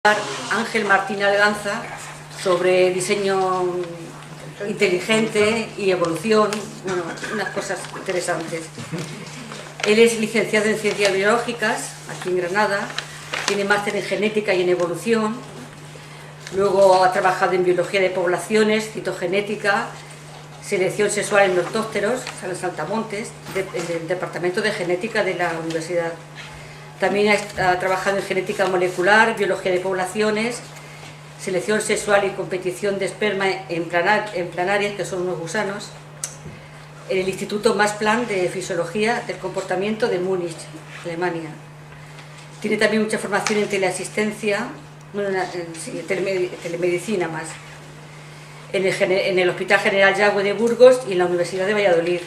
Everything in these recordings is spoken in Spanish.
Ángel Martín Alganza sobre diseño inteligente y evolución, bueno, unas cosas interesantes. Él es licenciado en Ciencias Biológicas, aquí en Granada, tiene máster en Genética y en Evolución, luego ha trabajado en Biología de Poblaciones, Citogenética, Selección Sexual en Ortópteros, en Saltamontes, en el Departamento de Genética de la Universidad. También ha trabajado en Genética Molecular, Biología de Poblaciones, Selección Sexual y Competición de Esperma en planarias, que son unos gusanos, en el Instituto Max Planck de Fisiología del Comportamiento de Múnich, Alemania. Tiene también mucha formación en teleasistencia, bueno, sí, telemedicina más, en el Hospital General Yagüe de Burgos y en la Universidad de Valladolid.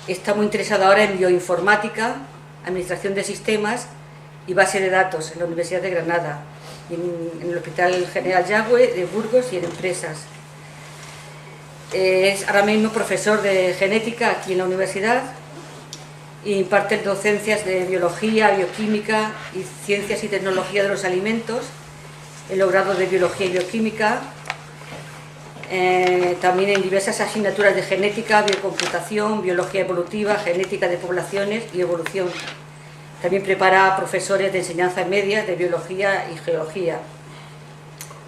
Está muy interesado ahora en bioinformática, administración de sistemas y base de datos en la Universidad de Granada, en el Hospital General Yagüe de Burgos y en empresas. Es ahora mismo profesor de genética aquí en la universidad e imparte docencias de biología, bioquímica y ciencias y tecnología de los alimentos en los grados de biología y bioquímica, también en diversas asignaturas de genética, biocomputación, biología evolutiva, genética de poblaciones y evolución. También prepara a profesores de enseñanza media de biología y geología.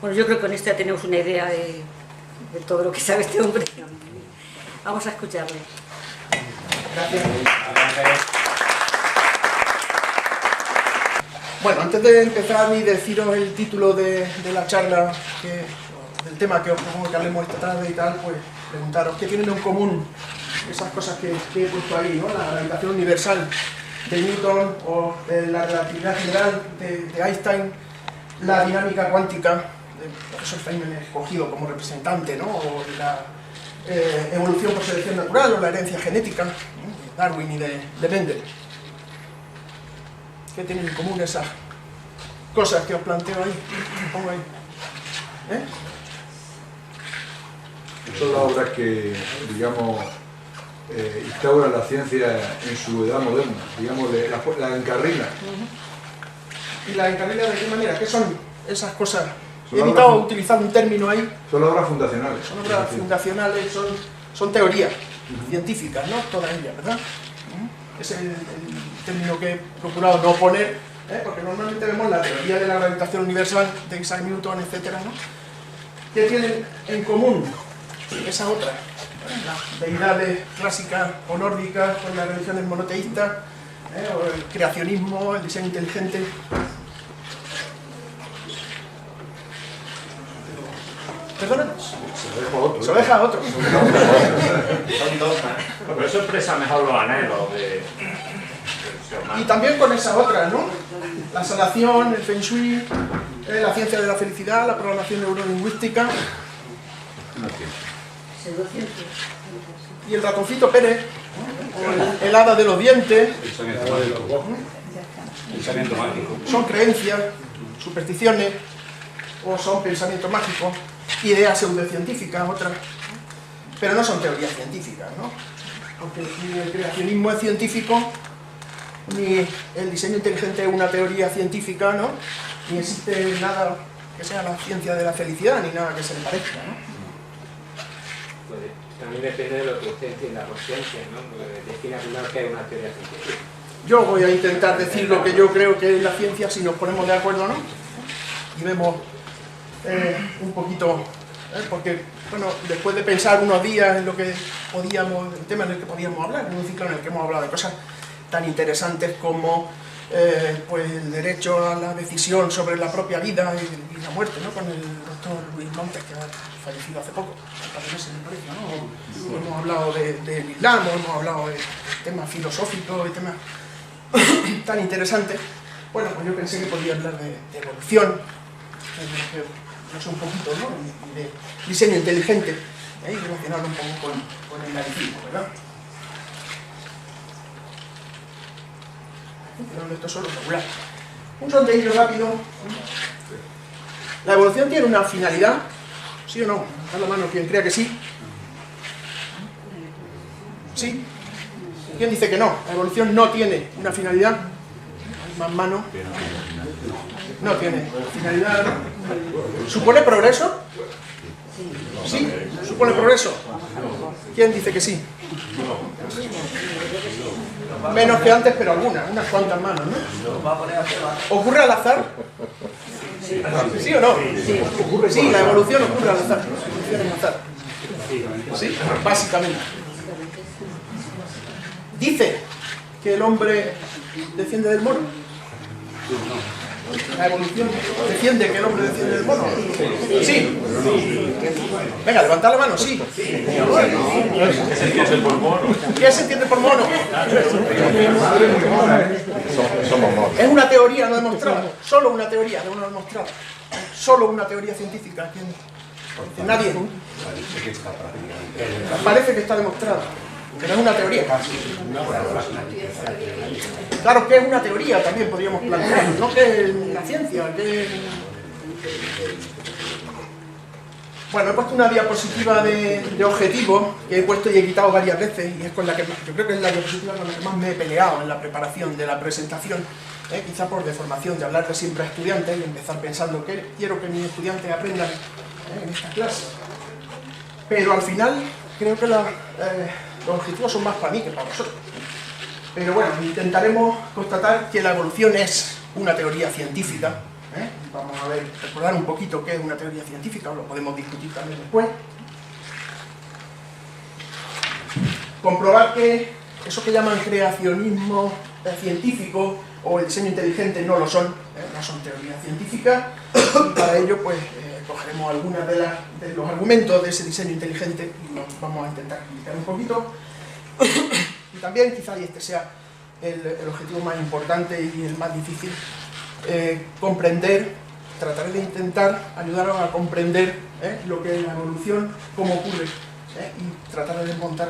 Bueno, yo creo que con esto ya tenemos una idea de todo lo que sabe este hombre. Vamos a escucharle. Gracias. Bueno, antes de empezar y deciros el título de la charla, del tema que os propongo que hablemos esta tarde y tal, pues preguntaros qué tienen en común esas cosas que he puesto ahí, ¿no? La gravitación universal de Newton o la relatividad general de Einstein, la dinámica cuántica del profesor Feynman escogido como representante, ¿no? O la evolución por selección natural o la herencia genética, ¿no? De Darwin y de Mendel. ¿Qué tienen en común esas cosas que os planteo ahí? Pongo ahí. Son las obras que, digamos, instauran la ciencia en su edad moderna, digamos, la encarrila. ¿Y la encarrila de qué manera? ¿Qué son esas cosas? He evitado utilizar un término ahí. Son las obras fundacionales. Son obras fundacionales, son teorías científicas, ¿no? Todas ellas, ¿verdad? Es el término que he procurado no poner, porque normalmente vemos la teoría de la gravitación universal de Isaac Newton, etcétera, ¿no? ¿Qué tienen en común esa otra? Las deidades clásicas o nórdicas con las religiones monoteístas, o el creacionismo, el diseño inteligente. ¿Perdona? Se lo deja a otro. Son dogmas. Pero eso expresa mejor los anhelos de ser humano. Y también con esa otra, ¿no? La sanación, el feng shui, la ciencia de la felicidad, la programación neurolingüística. Y el ratoncito Pérez, o el hada de los dientes. Pensamiento mágico. Son creencias, supersticiones, o son pensamientos mágicos, ideas pseudocientíficas, otras. Pero no son teorías científicas, ¿no? Aunque ni el creacionismo es científico, ni el diseño inteligente es una teoría científica, ¿no? Ni existe nada que sea la ciencia de la felicidad, ni nada que se le parezca, ¿no? Pues también depende de lo que usted entienda por ciencia, ¿no? Porque define primero que es una teoría científica. Yo voy a intentar decir lo que yo creo que es la ciencia, si nos ponemos de acuerdo, ¿no? Y vemos un poquito, porque, bueno, después de pensar unos días en lo que podíamos, el tema en el que podíamos hablar, en un ciclo en el que hemos hablado de cosas tan interesantes como pues el derecho a la decisión sobre la propia vida y la muerte, ¿no? Con el doctor Luis Montes, que ha fallecido hace poco, hace meses me parece, ¿no? Hemos hablado del Islam, hemos hablado de temas filosóficos, de temas tan interesantes. Bueno, pues yo pensé que podía hablar de evolución, no sé, un poquito, ¿no? Y de diseño inteligente, y relacionarlo un poco con el laicismo, ¿verdad? Pero esto es solo regular. Un sondeillo rápido. ¿La evolución tiene una finalidad? ¿Sí o no? Da la mano quien crea que sí. ¿Sí? ¿Quién dice que no? La evolución no tiene una finalidad. más mano. No tiene finalidad. ¿Supone progreso? ¿Sí? ¿Supone progreso? ¿Quién dice que sí? Menos que antes, pero unas cuantas manos, ¿no? ¿Ocurre al azar? ¿Sí o no? Sí, la evolución ocurre al azar. ¿Sí? Básicamente. Dice que el hombre desciende del mono. La evolución defiende que el hombre desciende del mono. Sí. Venga, levantad la mano, sí. ¿Qué se entiende por mono? ¿Qué se entiende por mono? Somos monos. Es una teoría no demostrada. Solo una teoría no demostrada. Solo una teoría científica. Que nadie. Parece que está demostrada. Pero es una teoría. Claro que es una teoría, también podríamos plantear, no que es la ciencia, que... Bueno, he puesto una diapositiva de objetivos que he puesto y he quitado varias veces, y es con la que yo creo que es la diapositiva con la que más me he peleado en la preparación de la presentación, quizá por deformación de hablarle siempre a estudiantes y empezar pensando que quiero que mis estudiantes aprendan en esta clase. Pero al final creo que los objetivos son más para mí que para vosotros. Pero bueno, intentaremos constatar que la evolución es una teoría científica. Vamos a ver, recordar un poquito qué es una teoría científica, lo podemos discutir también después. Comprobar que eso que llaman creacionismo científico o el diseño inteligente no lo son, no son teorías científicas. Y para ello, pues, cogeremos algunos de los argumentos de ese diseño inteligente y los vamos a intentar explicar un poquito. Y también, quizá, y este sea el objetivo más importante y el más difícil, comprender, trataré de intentar ayudaros a comprender lo que es la evolución, cómo ocurre, y tratar de desmontar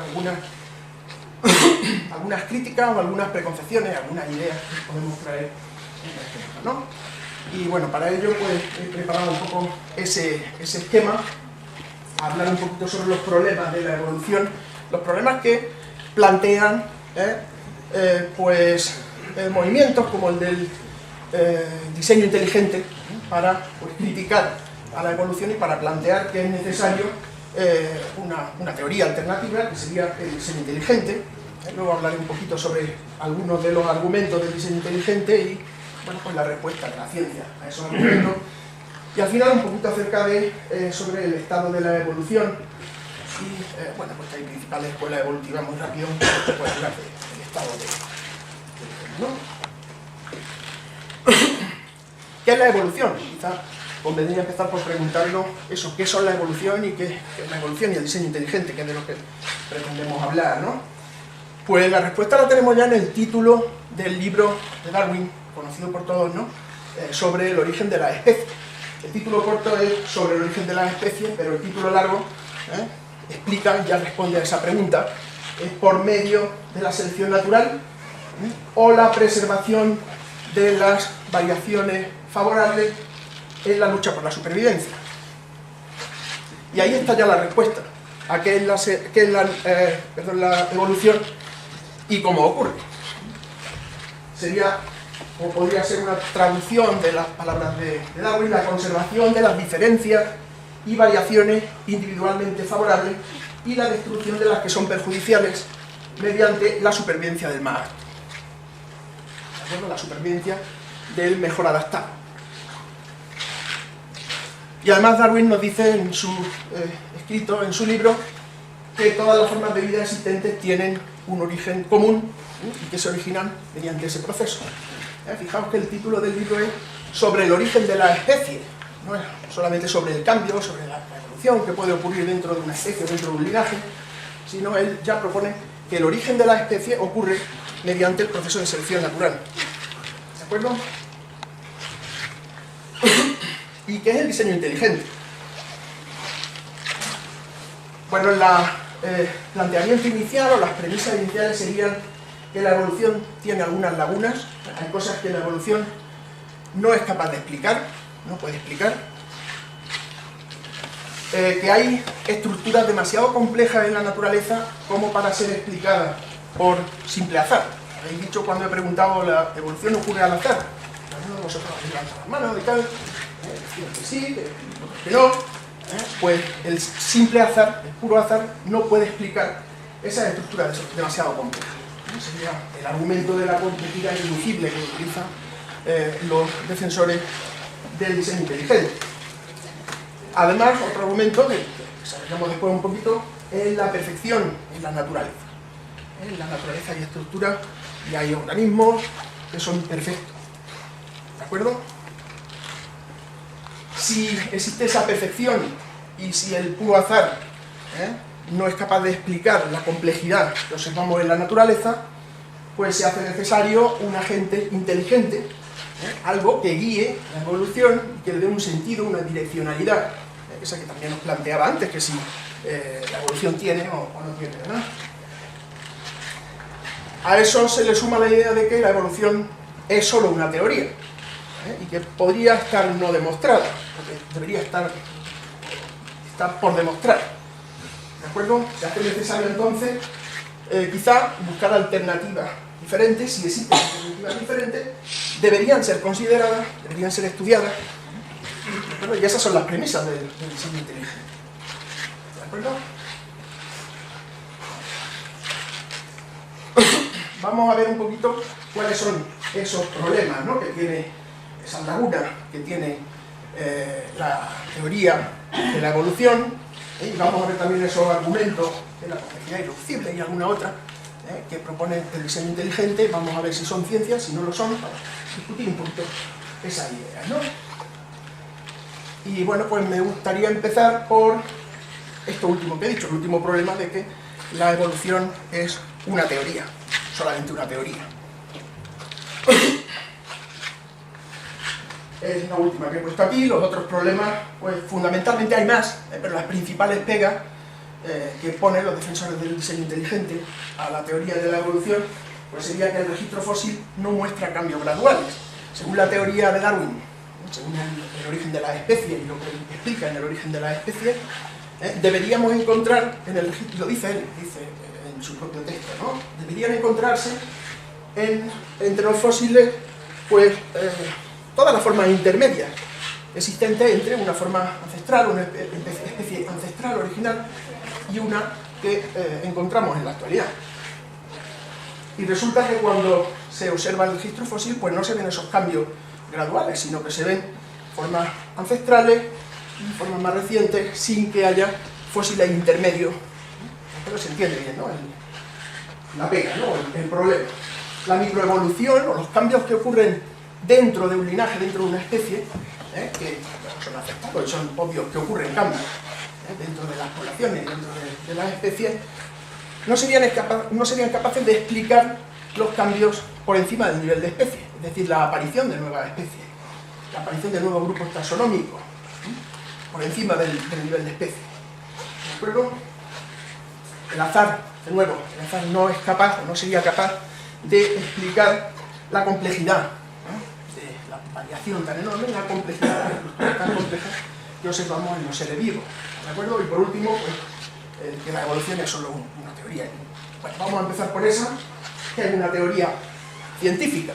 algunas críticas o algunas preconcepciones, algunas ideas que podemos traer, ¿no? Y bueno, para ello pues he preparado un poco ese esquema, hablar un poquito sobre los problemas de la evolución, los problemas que plantean movimientos como el del diseño inteligente para pues, criticar a la evolución y para plantear que es necesario una teoría alternativa que sería el diseño inteligente. Luego hablaré un poquito sobre algunos de los argumentos del diseño inteligente y bueno, pues la respuesta de la ciencia a esos argumentos. Y al final un poquito acerca de sobre el estado de la evolución. Y bueno, pues hay principales escuelas evolutivas muy rápido, se puede hablar del estado de... ¿Qué es la evolución? Quizá convendría empezar por preguntarnos eso, ¿qué son la evolución y qué es la evolución y el diseño inteligente, que es de lo que pretendemos hablar, ¿no? Pues la respuesta la tenemos ya en el título del libro de Darwin, conocido por todos, ¿no? Sobre el origen de las especies. El título corto es sobre el origen de las especies, pero el título largo explica, ya responde a esa pregunta, es por medio de la selección natural o la preservación de las variaciones favorables en la lucha por la supervivencia. Y ahí está ya la respuesta a qué es la evolución y cómo ocurre. Sería, o podría ser una traducción de las palabras de Darwin, la conservación de las diferencias y variaciones individualmente favorables y la destrucción de las que son perjudiciales mediante la supervivencia del más apto. ¿De acuerdo? La supervivencia del mejor adaptado. Y además Darwin nos dice en su escrito, en su libro, que todas las formas de vida existentes tienen un origen común y que se originan mediante ese proceso. Fijaos que el título del libro es sobre el origen de la especie, no es solamente sobre el cambio, sobre la evolución que puede ocurrir dentro de una especie o dentro de un linaje, sino él ya propone que el origen de la especie ocurre mediante el proceso de selección natural. ¿De acuerdo? ¿Y qué es el diseño inteligente? Bueno, el planteamiento inicial o las premisas iniciales serían que la evolución tiene algunas lagunas, hay cosas que la evolución no es capaz de explicar, no puede explicar, que hay estructuras demasiado complejas en la naturaleza como para ser explicadas por simple azar. habéis dicho cuando he preguntado, ¿la evolución ocurre al azar? Algunos de vosotros habéis levantado la mano y tal, decían que sí, que no. Pues el simple azar, el puro azar, no puede explicar esa estructura demasiado compleja. Sería el argumento de la complejidad irreducible que utilizan los defensores del diseño inteligente. Además, otro argumento, que desarrollamos después un poquito, es la perfección en la naturaleza. En la naturaleza hay estructuras y hay organismos que son perfectos. ¿De acuerdo? Si existe esa perfección y si el puro azar no es capaz de explicar la complejidad que observamos en la naturaleza, pues se hace necesario un agente inteligente, algo que guíe la evolución y que le dé un sentido, una direccionalidad, esa que también nos planteaba antes, que si la evolución tiene o no tiene, ¿verdad? A eso se le suma la idea de que la evolución es solo una teoría, y que podría estar no demostrada, porque debería estar por demostrar. ¿De acuerdo? Se hace necesario entonces quizá buscar alternativas diferentes. Si existen alternativas diferentes, deberían ser consideradas, deberían ser estudiadas. ¿De acuerdo? Y esas son las premisas del diseño inteligente. ¿De acuerdo? Vamos a ver un poquito cuáles son esos problemas, ¿no?, que tiene, esas lagunas que tiene la teoría de la evolución, y vamos a ver también esos argumentos de la complejidad irreducible y alguna otra que propone el diseño inteligente. Vamos a ver si son ciencias, si no lo son, para discutir un poquito esa idea, ¿no? Y bueno, pues me gustaría empezar por esto último que he dicho, el último problema de que la evolución es una teoría, solamente una teoría. Es la última que he puesto aquí. Los otros problemas, pues fundamentalmente hay más, pero las principales pegas que ponen los defensores del diseño inteligente a la teoría de la evolución, pues sería que el registro fósil no muestra cambios graduales. Según la teoría de Darwin, según el origen de las especies y lo que explica en el origen de las especies, deberíamos encontrar, en el registro, lo dice él, dice en su propio texto, ¿no?, deberían encontrarse entre los fósiles, pues, todas las formas intermedias existentes entre una forma ancestral, una especie ancestral original y una que encontramos en la actualidad. Y resulta que cuando se observa el registro fósil, pues no se ven esos cambios graduales, sino que se ven formas ancestrales y formas más recientes sin que haya fósiles intermedios. Pero se entiende bien, ¿no?, la pega, ¿no?, el problema. La microevolución o los cambios que ocurren dentro de un linaje, dentro de una especie, que son aceptables, son obvios que ocurren cambios dentro de las poblaciones, dentro de las especies, no serían capaces de explicar los cambios por encima del nivel de especie, es decir, la aparición de nuevas especies, la aparición de nuevos grupos taxonómicos, por encima del nivel de especie. ¿De acuerdo? El azar, de nuevo, el azar no es capaz, o no sería capaz de explicar la complejidad, de la variación tan enorme, la complejidad, la estructura tan compleja que observamos en los seres vivos. ¿De acuerdo? Y por último, pues, que la evolución es solo una teoría. Bueno, vamos a empezar por esa, que es una teoría científica.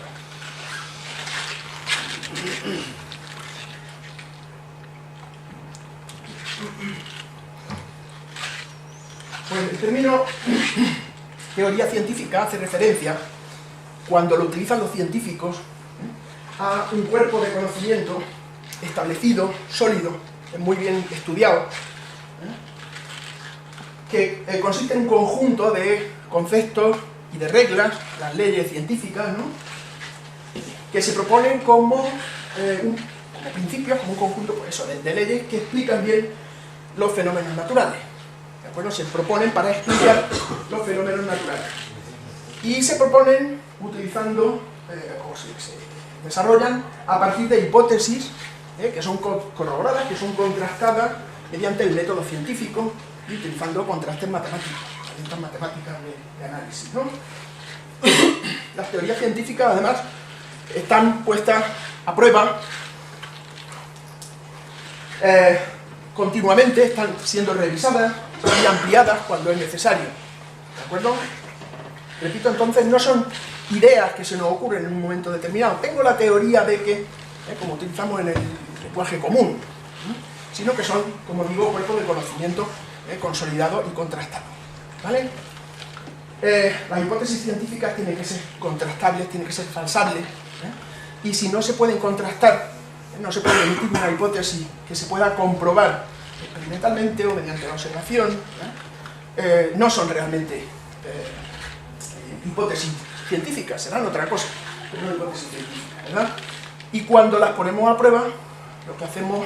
Pues el término teoría científica hace referencia, cuando lo utilizan los científicos, a un cuerpo de conocimiento establecido, sólido, muy bien estudiado, que consiste en un conjunto de conceptos y de reglas, las leyes científicas, ¿no?, que se proponen como principios, como un conjunto, pues eso, de leyes que explican bien los fenómenos naturales. ¿De acuerdo? Se proponen para explicar los fenómenos naturales. Y se proponen utilizando, o se desarrollan a partir de hipótesis que son corroboradas, que son contrastadas mediante el método científico y utilizando contrastes matemáticos, herramientas matemáticas de análisis, ¿no? Las teorías científicas, además, están puestas a prueba continuamente, están siendo revisadas y ampliadas cuando es necesario. ¿De acuerdo? Repito, entonces no son ideas que se nos ocurren en un momento determinado. Tengo la teoría de que, como utilizamos en el lenguaje común, sino que son, como digo, cuerpos de conocimiento consolidado y contrastado. ¿Vale? Las hipótesis científicas tienen que ser contrastables, tienen que ser falsables, y si no se pueden contrastar, no se puede emitir una hipótesis que se pueda comprobar experimentalmente o mediante la observación, no son realmente hipótesis científicas, serán otra cosa, pero no hipótesis científicas, ¿verdad? Y cuando las ponemos a prueba, lo que hacemos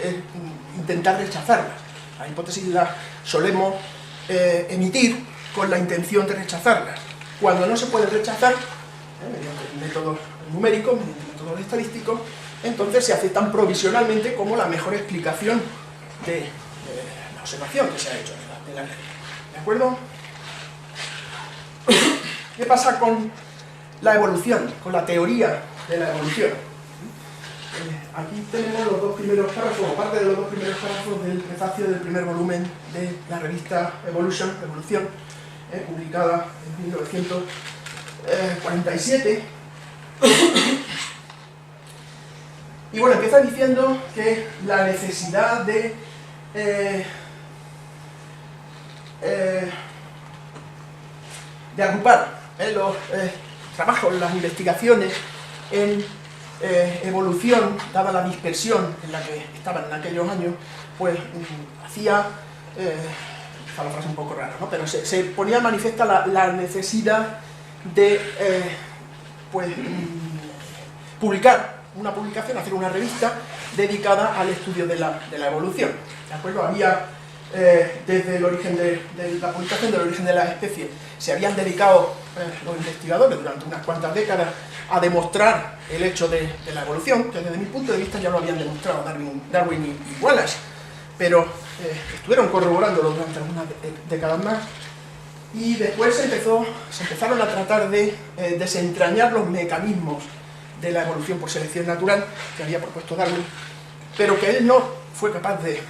es intentar rechazarlas. Las hipótesis las solemos emitir con la intención de rechazarlas. Cuando no se puede rechazar, mediante métodos numéricos, mediante métodos estadísticos, entonces se aceptan provisionalmente como la mejor explicación de la observación que se ha hecho de la red. ¿De acuerdo? ¿Qué pasa con la evolución, con la teoría de la evolución? Aquí tenemos los dos primeros párrafos, o parte de los dos primeros párrafos del prefacio del primer volumen de la revista Evolution, Evolución, publicada en 1947. Y bueno, empieza diciendo que la necesidad de agrupar los trabajos, las investigaciones en evolución, dada la dispersión en la que estaban en aquellos años, pues hacía, esta la frase un poco rara, ¿no? Pero se ponía manifiesta la necesidad de publicar una publicación, hacer una revista dedicada al estudio de la evolución. ¿De acuerdo? Había, desde el origen de la publicación del origen de las especies, se habían dedicado los investigadores durante unas cuantas décadas a demostrar el hecho de la evolución, que desde mi punto de vista ya lo habían demostrado Darwin y Wallace, pero estuvieron corroborándolo durante algunas décadas más, y después se empezaron a tratar de desentrañar los mecanismos de la evolución por selección natural que había propuesto Darwin, pero que él no fue capaz de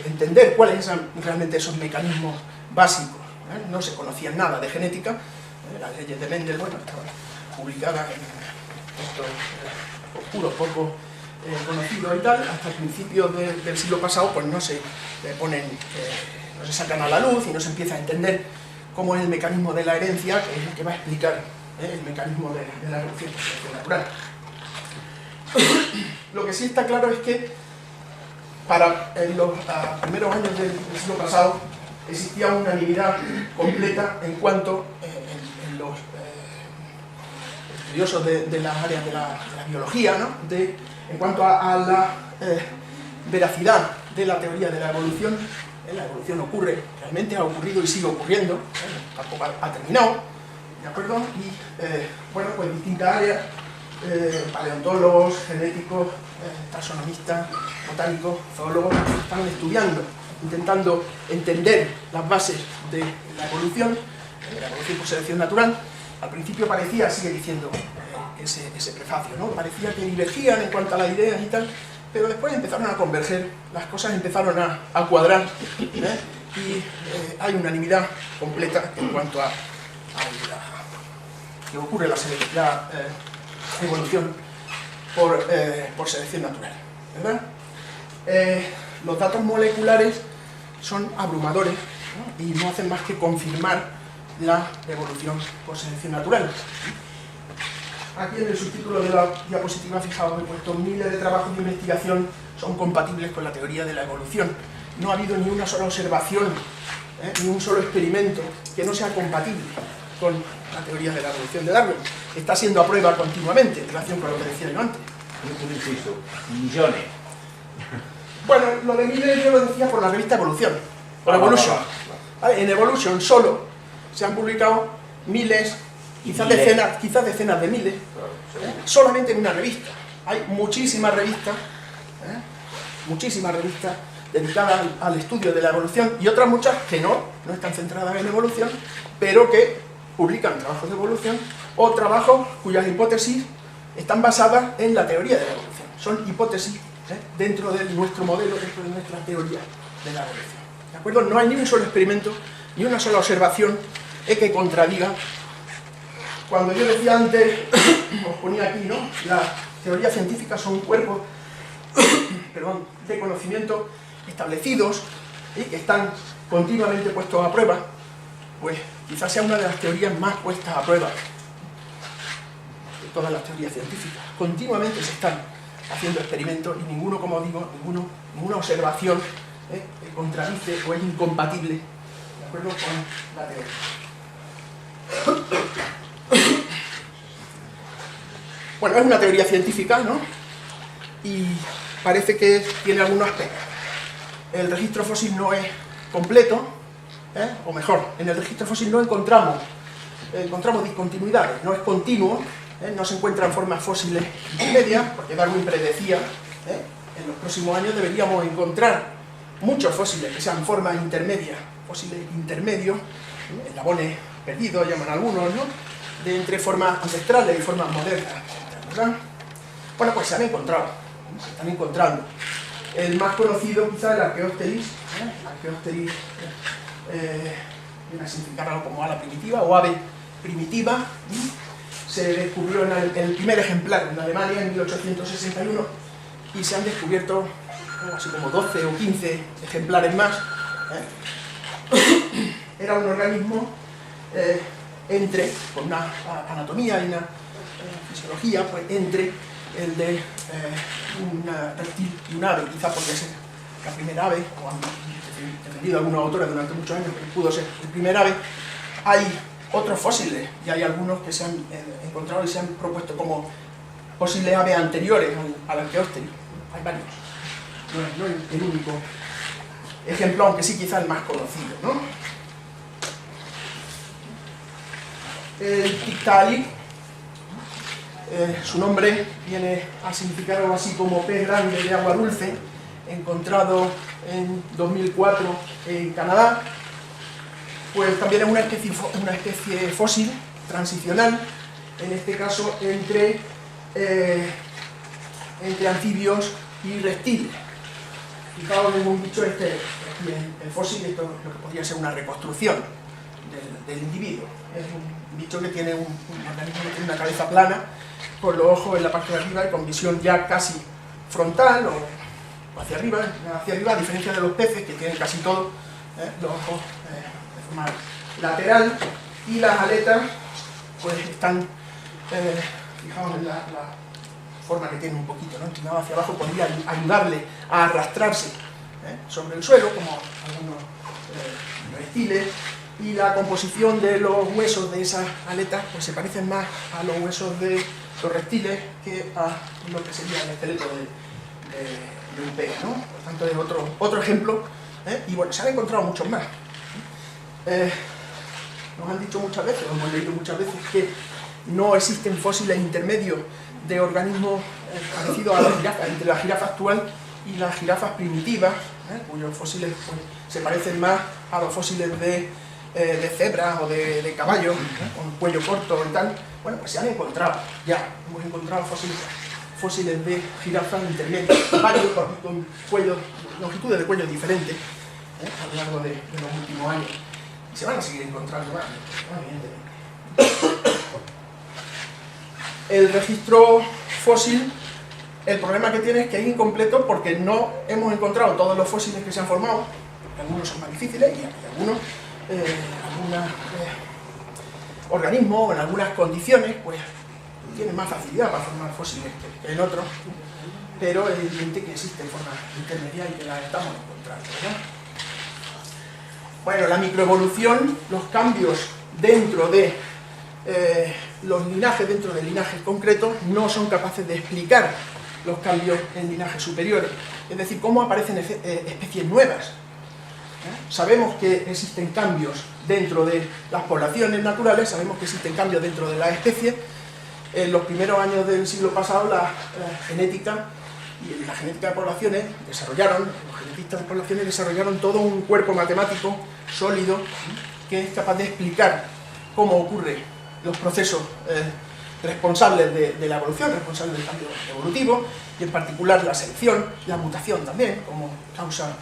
entender cuáles eran realmente esos mecanismos básicos. No se conocía nada de genética, las leyes de Mendel, bueno, estaban publicadas en textos oscuros, poco conocidos y tal, hasta el principio del siglo pasado, pues no se sacan a la luz y no se empieza a entender cómo es el mecanismo de la herencia, que es el que va a explicar el mecanismo de la evolución por selección natural. Lo que sí está claro es que para los primeros años del siglo pasado existía una unanimidad completa en cuanto en los estudiosos de las áreas de la biología, ¿no? En cuanto a la veracidad de la teoría de la evolución. La evolución ocurre, realmente ha ocurrido y sigue ocurriendo, tampoco ha terminado, ¿de acuerdo? Y bueno, pues distintas áreas, paleontólogos, genéticos, taxonomistas, botánicos, zoólogos, están estudiando, intentando entender las bases de la evolución por selección natural. Al principio parecía, sigue diciendo ese prefacio, ¿no? Parecía que divergían en cuanto a las ideas y tal, pero después empezaron a converger, las cosas empezaron a cuadrar, y hay unanimidad completa en cuanto a que ocurre la evolución por selección natural, ¿verdad? Los datos moleculares son abrumadores, ¿no? Y no hacen más que confirmar la evolución por selección natural. Aquí en el subtítulo de la diapositiva, fijaos, he puesto miles de trabajos de investigación son compatibles con la teoría de la evolución. No ha habido ni una sola observación, ni un solo experimento que no sea compatible con la teoría de la evolución de Darwin. Está siendo a prueba continuamente en relación con lo que decía yo antes. Un inciso, millones. Bueno, lo de miles yo lo decía por la revista Evolución, por Evolution. ¿Vale? En Evolution solo se han publicado miles, quizás decenas de miles, solamente en una revista. Hay muchísimas revistas dedicadas al estudio de la evolución, y otras muchas que no están centradas en evolución, pero que publican trabajos de evolución o trabajos cuyas hipótesis están basadas en la teoría de la evolución. Son hipótesis dentro de nuestro modelo, dentro de nuestra teoría de la evolución. ¿De acuerdo? No hay ni un solo experimento ni una sola observación que contradiga. Cuando yo decía antes, os ponía aquí, ¿no? Las teorías científicas son cuerpos de conocimiento establecidos y que están continuamente puestos a prueba, pues quizás sea una de las teorías más puestas a prueba de todas las teorías científicas. Continuamente se están haciendo experimentos y ninguno, como digo, ninguna observación contradice o es incompatible de acuerdo con la teoría. Bueno, es una teoría científica, ¿no? Y parece que tiene algunos aspectos. El registro fósil no es completo, o mejor, en el registro fósil no encontramos discontinuidades, no es continuo, no se encuentran formas fósiles intermedias, porque Darwin predecía, en los próximos años deberíamos encontrar muchos fósiles que sean formas intermedias, fósiles intermedios, eslabones perdidos, llaman algunos, ¿no? De entre formas ancestrales y formas modernas, ¿verdad? Bueno, pues se han encontrado, se están encontrando. El más conocido quizá es el Archaeopteryx, Archaeopteryx viene a significar algo como ala primitiva o ave primitiva. Se descubrió en el primer ejemplar en Alemania en 1861 y se han descubierto algo así como 12 o 15 ejemplares más. Era un organismo con una anatomía y una fisiología, pues entre el de un reptil y un ave, quizá porque es la primera ave, o han defendido algunos autores durante muchos años que pudo ser el primer ave. Hay otros fósiles, y hay algunos que se han encontrado y se han propuesto como fósiles aves anteriores al Archaeopteryx. Hay varios, no es el único ejemplo, aunque sí quizá el más conocido, ¿no? El Tiktaalik, su nombre viene a significar algo así como pez grande de agua dulce, encontrado en 2004 en Canadá. Pues también es una especie fósil transicional, en este caso entre anfibios y reptiles. Fijaos en un bicho aquí el fósil, esto es lo que podría ser una reconstrucción del individuo. Es un bicho que tiene un organismo que tiene una cabeza plana, con los ojos en la parte de arriba y con visión ya casi frontal o hacia arriba, a diferencia de los peces que tienen casi todos los ojos de forma lateral, y las aletas pues están, fijaos en la forma que tiene un poquito, ¿no? Inclinado hacia abajo, podría ayudarle a arrastrarse sobre el suelo, como algunos reptiles, y la composición de los huesos de esas aletas pues se parecen más a los huesos de los reptiles que a lo que sería el esqueleto de un pez, ¿no? Por tanto es otro ejemplo, y bueno, se han encontrado muchos más. Nos han dicho muchas veces, o hemos leído muchas veces, que no existen fósiles intermedios de organismos parecidos a la jirafa, entre la jirafa actual y las jirafas primitivas, cuyos fósiles pues, se parecen más a los fósiles de cebras o de caballos, con cuello corto y tal. Bueno, pues se han encontrado, hemos encontrado fósiles de jirafas intermedias, varios con longitudes de cuello diferentes a lo largo de los últimos años. Y se van a seguir encontrando más, evidentemente. El registro fósil, el problema que tiene es que es incompleto porque no hemos encontrado todos los fósiles que se han formado, algunos son más difíciles y algunos organismos o en algunas condiciones pues tienen más facilidad para formar fósiles que en otros, pero es evidente que existen formas intermedias y que las estamos encontrando, ¿verdad? Bueno, la microevolución, los cambios dentro de los linajes, dentro de linajes concretos, no son capaces de explicar los cambios en linajes superiores, es decir, cómo aparecen especies nuevas. Sabemos que existen cambios dentro de las poblaciones naturales, sabemos que existen cambios dentro de las especies. En los primeros años del siglo pasado la genética y la genética de poblaciones los genetistas de poblaciones desarrollaron todo un cuerpo matemático sólido que es capaz de explicar cómo ocurren los procesos responsables de la evolución, responsables del cambio evolutivo, y en particular la selección, la mutación también, como causa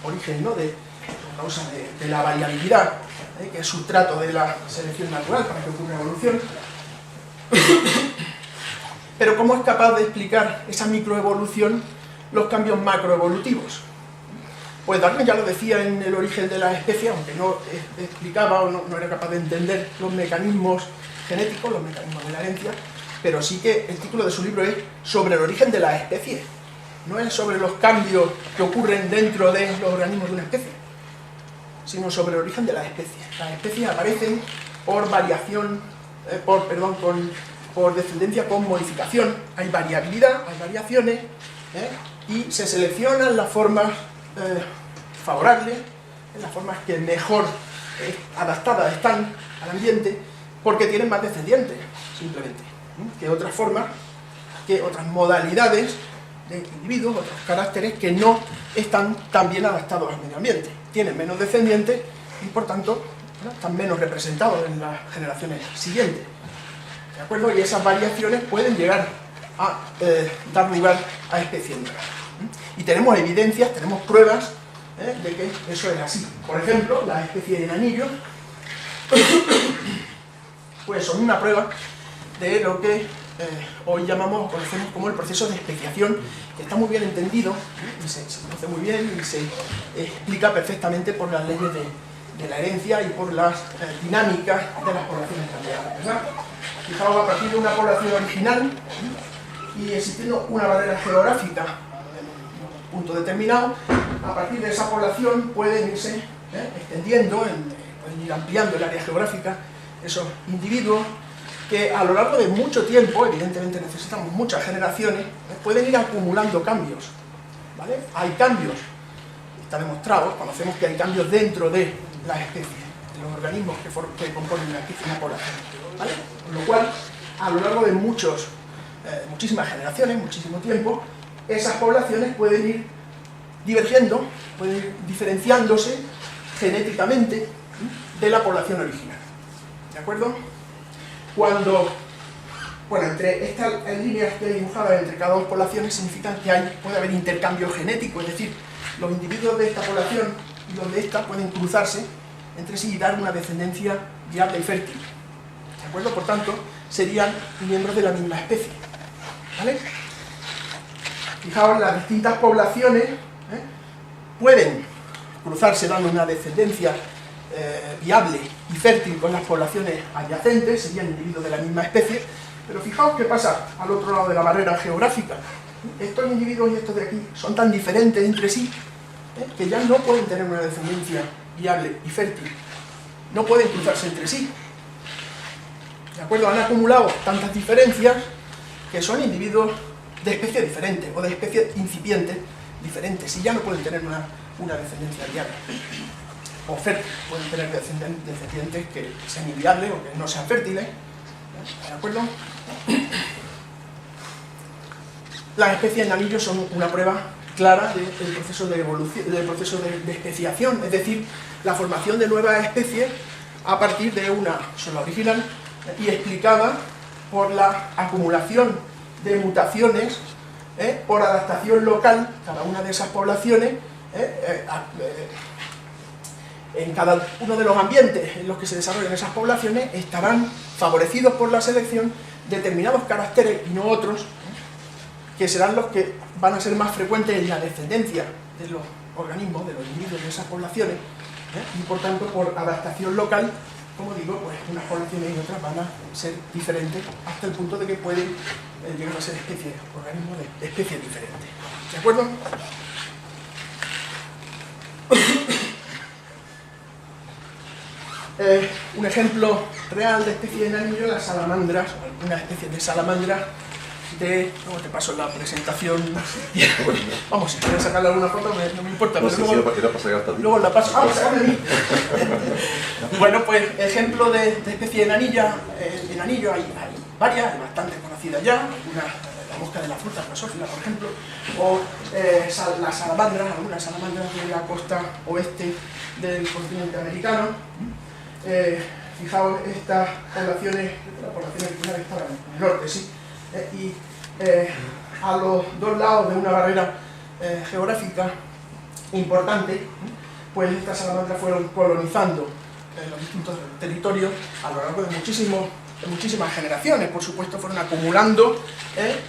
origen, ¿no? de a causa de la variabilidad, que es sustrato de la selección natural para que ocurra evolución. Pero ¿cómo es capaz de explicar esa microevolución los cambios macroevolutivos? Pues Darwin ya lo decía en El origen de la especie, aunque no explicaba o no era capaz de entender los mecanismos genéticos, los mecanismos de la herencia, pero sí que el título de su libro es sobre el origen de la especie, no es sobre los cambios que ocurren dentro de los organismos de una especie, sino sobre el origen de la especie. Las especies aparecen por variación, por descendencia con modificación. Hay variabilidad, hay variaciones, y se seleccionan las formas favorables, las formas que mejor adaptadas están al ambiente, porque tienen más descendientes, simplemente, que otras formas, que otras modalidades de individuos, otros caracteres que no están tan bien adaptados al medio ambiente. Tienen menos descendientes y, por tanto, están menos representados en las generaciones siguientes. ¿De acuerdo? Y esas variaciones pueden llegar a dar lugar a especies nuevas. Y tenemos evidencias, tenemos pruebas de que eso es así. Por ejemplo, las especies de enanillo pues son una prueba de lo que hoy llamamos o conocemos como el proceso de especiación, que está muy bien entendido, y se conoce muy bien y se explica perfectamente por las leyes de la herencia y por las dinámicas de las poblaciones cambiadas, ¿verdad? Fijaos, a partir de una población original y existiendo una barrera geográfica en un punto determinado, a partir de esa población pueden irse extendiendo, pueden ir ampliando el área geográfica esos individuos que a lo largo de mucho tiempo, evidentemente necesitamos muchas generaciones, pueden ir acumulando cambios, ¿vale? Hay cambios, está demostrado, conocemos que hay cambios dentro de las especies, de los organismos que componen una población, ¿vale? Con lo cual, a lo largo de muchísimas generaciones, muchísimo tiempo, esas poblaciones pueden ir divergiendo, pueden ir diferenciándose genéticamente de la población original. ¿De acuerdo? Cuando, bueno, entre estas líneas que hay dibujadas entre cada dos poblaciones significan que puede haber intercambio genético, es decir, los individuos de esta población y los de esta pueden cruzarse entre sí y dar una descendencia viable y fértil. ¿De acuerdo? Por tanto, serían miembros de la misma especie. ¿Vale? Fijaos, las distintas poblaciones pueden cruzarse dando una descendencia viable y fértil con las poblaciones adyacentes, serían individuos de la misma especie, pero fijaos qué pasa al otro lado de la barrera geográfica. Estos individuos y estos de aquí son tan diferentes entre sí que ya no pueden tener una descendencia viable y fértil, no pueden cruzarse entre sí. ¿De acuerdo? Han acumulado tantas diferencias que son individuos de especies diferentes o de especies incipientes diferentes y ya no pueden tener una descendencia viable o fértil, pueden tener descendientes que sean inviables o que no sean fértiles. ¿De acuerdo? Las especies en anillo son una prueba clara del proceso de evolución, del proceso de especiación, es decir, la formación de nuevas especies a partir de una sola original y explicada por la acumulación de mutaciones por adaptación local. Cada una de esas poblaciones en cada uno de los ambientes en los que se desarrollan esas poblaciones estarán favorecidos por la selección determinados caracteres y no otros, que serán los que van a ser más frecuentes en la descendencia de los organismos, de los individuos de esas poblaciones, y por tanto por adaptación local, como digo, pues unas poblaciones y otras van a ser diferentes hasta el punto de que pueden llegar a ser especies, organismos de especies diferentes. ¿De acuerdo? Un ejemplo real de especie de anillo, las salamandras, algunas especies de salamandras luego te paso la presentación. Vamos, si quieres sacarle alguna foto no me importa, no, pero sí, luego la paso. Bueno, pues ejemplo de especie de en anillo hay varias, hay bastantes conocidas ya, la mosca de la fruta, Drosophila, por ejemplo, o las salamandras, algunas salamandras de la costa oeste del continente americano. Fijaos, estas poblaciones, la población original estaba en el norte, sí, y a los dos lados de una barrera geográfica importante, pues estas salamandras fueron colonizando los distintos territorios a lo largo de muchísimas generaciones. Por supuesto, fueron acumulando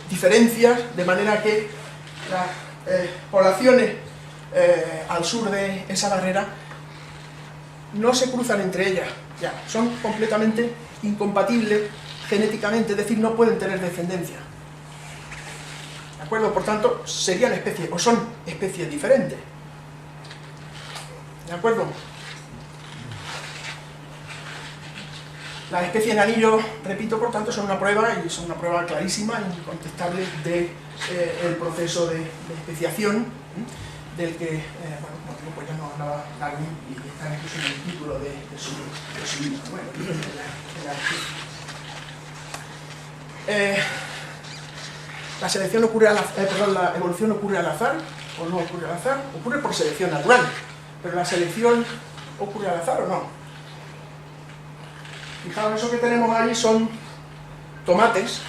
diferencias, de manera que las poblaciones al sur de esa barrera no se cruzan entre ellas, ya, son completamente incompatibles genéticamente, es decir, no pueden tener descendencia. ¿De acuerdo? Por tanto, serían especies, o son especies diferentes. ¿De acuerdo? Las especies en anillo, repito, por tanto, son una prueba, y son una prueba clarísima, incontestable, del proceso de especiación, del que, bueno, pues ya nos hablaba Darwin, y está incluso en el título de su libro. Bueno, la selección ocurre al azar, la evolución ocurre al azar, o no ocurre al azar, ocurre por selección natural, pero la selección ocurre al azar o no. Fijaos, eso que tenemos ahí son tomates,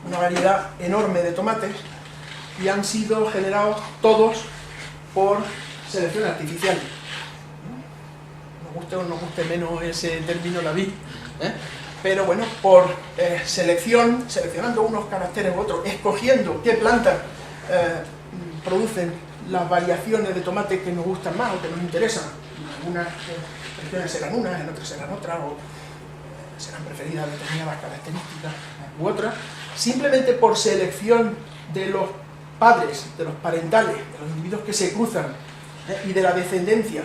una variedad enorme de tomates, y han sido generados todos por selección artificial. Nos guste o nos guste menos ese término, la vi, pero bueno, por seleccionando unos caracteres u otros, escogiendo qué plantas producen las variaciones de tomate que nos gustan más o que nos interesan. En algunas regiones serán unas, en otras serán otras, o serán preferidas determinadas características u otras, simplemente por selección de los padres, de los parentales, de los individuos que se cruzan, y de la descendencia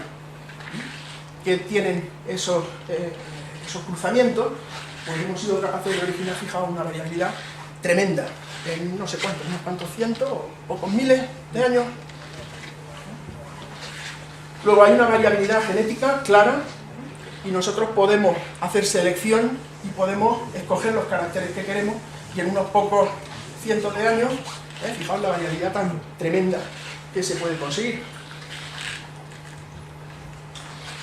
que tienen esos cruzamientos, pues hemos sido capaces de originar, fijaos, una variabilidad tremenda, en no sé cuántos, unos cuantos cientos o con miles de años. Luego hay una variabilidad genética clara, y nosotros podemos hacer selección y podemos escoger los caracteres que queremos, y en unos pocos cientos de años, fijaos la variabilidad tan tremenda que se puede conseguir.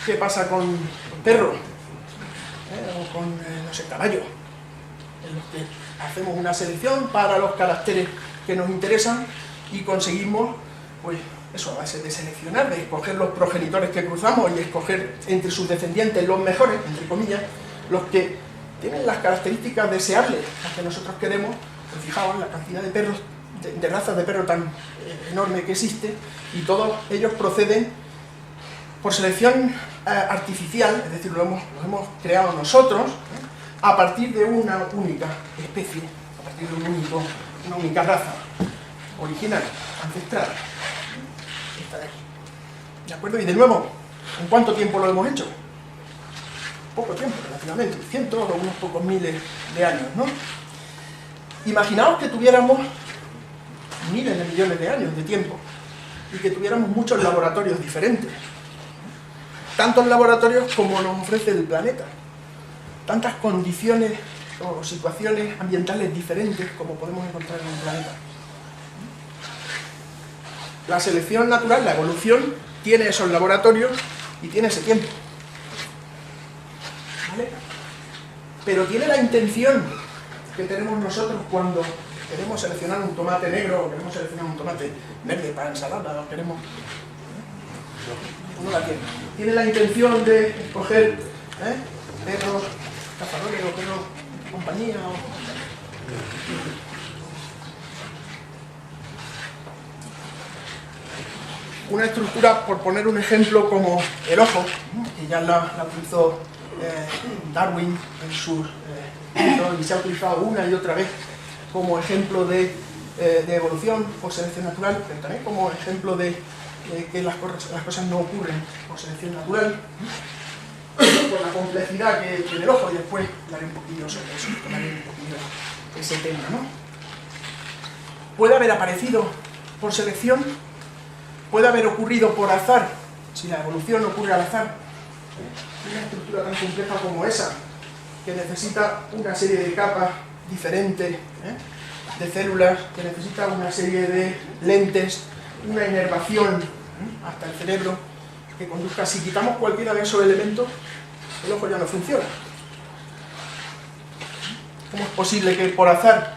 ¿Qué pasa con el perro? O con, no sé, caballo, en los que hacemos una selección para los caracteres que nos interesan y conseguimos, pues eso, a base de seleccionar, de escoger los progenitores que cruzamos y escoger entre sus descendientes los mejores, entre comillas, los que tienen las características deseables, las que nosotros queremos. Pues fijaos la cantidad de perros, de razas de perro tan enorme que existe, y todos ellos proceden por selección artificial, es decir, lo hemos creado nosotros, a partir de una única especie, a partir de una única raza original, ancestral. Esta de aquí. ¿De acuerdo? Y de nuevo, ¿en cuánto tiempo lo hemos hecho? Poco tiempo, relativamente, cientos o unos pocos miles de años, ¿no? Imaginaos que tuviéramos miles de millones de años de tiempo y que tuviéramos muchos laboratorios diferentes. Tantos laboratorios como nos ofrece el planeta. Tantas condiciones o situaciones ambientales diferentes como podemos encontrar en el planeta. La selección natural, la evolución, tiene esos laboratorios y tiene ese tiempo. ¿Vale? Pero tiene la intención que tenemos nosotros cuando queremos seleccionar un tomate negro o queremos seleccionar un tomate verde para ensalada, o queremos... No la tiene. Tiene la intención de escoger perros cazadores o perros compañía. Una estructura, por poner un ejemplo, como el ojo, que ya la utilizó Darwin en sus libros, y se ha utilizado una y otra vez como ejemplo de evolución por selección natural, pero también como ejemplo de que las cosas no ocurren por selección natural, por la complejidad que tiene el ojo, y después hablaré un poquillo sobre eso, tomaré un poquillo ese tema, ¿no? Puede haber aparecido por selección, puede haber ocurrido por azar, si la evolución ocurre al azar, una estructura tan compleja como esa, que necesita una serie de capas diferentes de células, que necesita una serie de lentes, una inervación hasta el cerebro que conduzca. Si quitamos cualquiera de esos elementos, el ojo ya no funciona. ¿Cómo es posible que por azar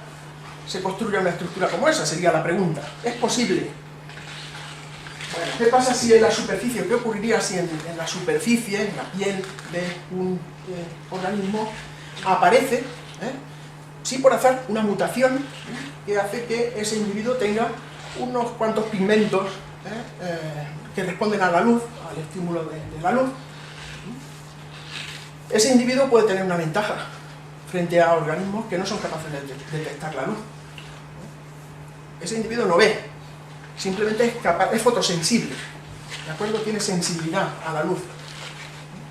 se construya una estructura como esa? Sería la pregunta. ¿Es posible? Bueno, ¿qué pasa si en la superficie? ¿Qué ocurriría si en la superficie, en la piel de un organismo, aparece, sí por azar, una mutación que hace que ese individuo tenga unos cuantos pigmentos que responden a la luz, al estímulo de la luz? Ese individuo puede tener una ventaja frente a organismos que no son capaces de detectar la luz. Ese individuo no ve, simplemente es fotosensible, ¿de acuerdo? Tiene sensibilidad a la luz.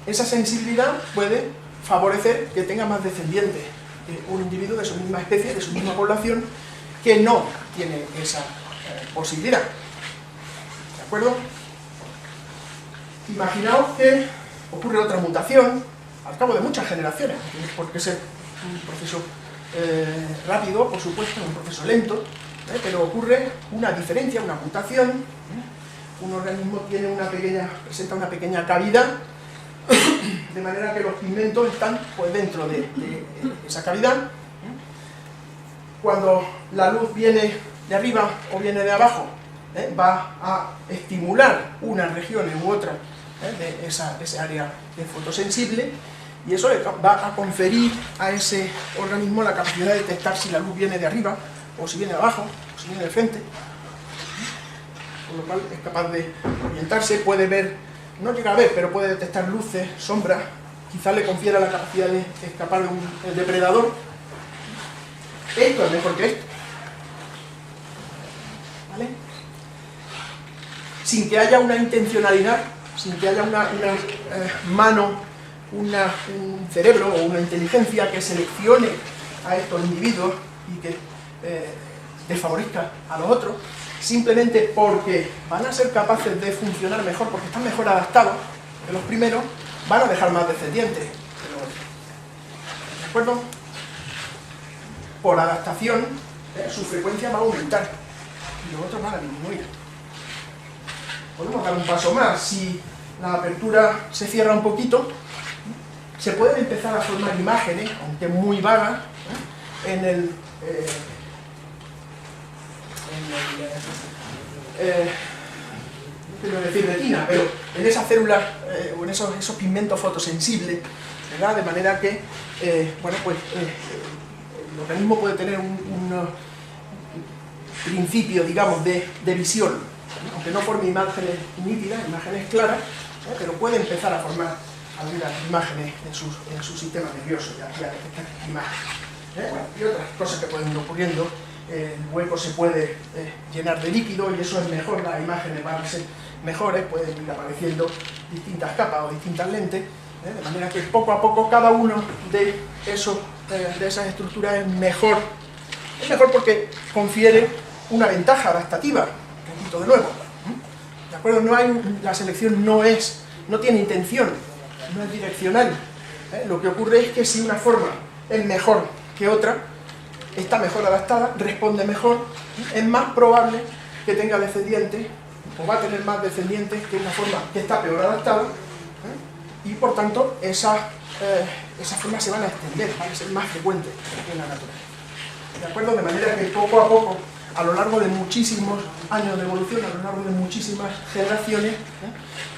Esa sensibilidad puede favorecer que tenga más descendientes un individuo de su misma especie, de su misma población, que no tiene esa posibilidad. ¿De acuerdo? Imaginaos que ocurre otra mutación al cabo de muchas generaciones, porque es un proceso rápido, por supuesto, un proceso lento, pero ocurre una diferencia, una mutación. Un organismo presenta una pequeña cavidad, de manera que los pigmentos están pues, dentro de esa cavidad. Cuando la luz viene de arriba o viene de abajo, va a estimular unas regiones u otras de ese área fotosensible, y eso le va a conferir a ese organismo la capacidad de detectar si la luz viene de arriba, o si viene de abajo, o si viene de frente. Con lo cual es capaz de orientarse, puede ver, no llega a ver, pero puede detectar luces, sombras, quizás le confiera la capacidad de escapar de un depredador. Esto es mejor que esto, ¿vale? Sin que haya una intencionalidad, sin que haya una mano, un cerebro o una inteligencia que seleccione a estos individuos y que desfavorezca a los otros, simplemente porque van a ser capaces de funcionar mejor, porque están mejor adaptados que los primeros, van a dejar más descendientes que los otros. ¿De acuerdo? Por adaptación, su frecuencia va a aumentar y los otros van a disminuir. Podemos dar un paso más. Si la apertura se cierra un poquito, se pueden empezar a formar imágenes, aunque muy vagas, no quiero decir retina, pero en esas células o en esos pigmentos fotosensibles, ¿verdad? De manera que el organismo puede tener un principio, digamos, de visión, aunque no forme imágenes nítidas, imágenes claras, pero puede empezar a formar algunas imágenes en su sistema nervioso, ya detectar imágenes. Y otras cosas que pueden ir ocurriendo. El hueco se puede llenar de líquido y eso es mejor, las imágenes van a ser mejores, pueden ir apareciendo distintas capas o distintas lentes, de manera que poco a poco cada uno de esas estructuras es mejor porque confiere una ventaja adaptativa, repito de nuevo, ¿de acuerdo? La selección no tiene intención, no es direccional, lo que ocurre es que si una forma es mejor que otra, está mejor adaptada, responde mejor, es más probable que tenga descendientes, o va a tener más descendientes que una forma que está peor adaptada, y por tanto esas formas se van a extender, van a ser más frecuentes en la naturaleza. ¿De acuerdo? De manera que poco a poco, a lo largo de muchísimos años de evolución, a lo largo de muchísimas generaciones,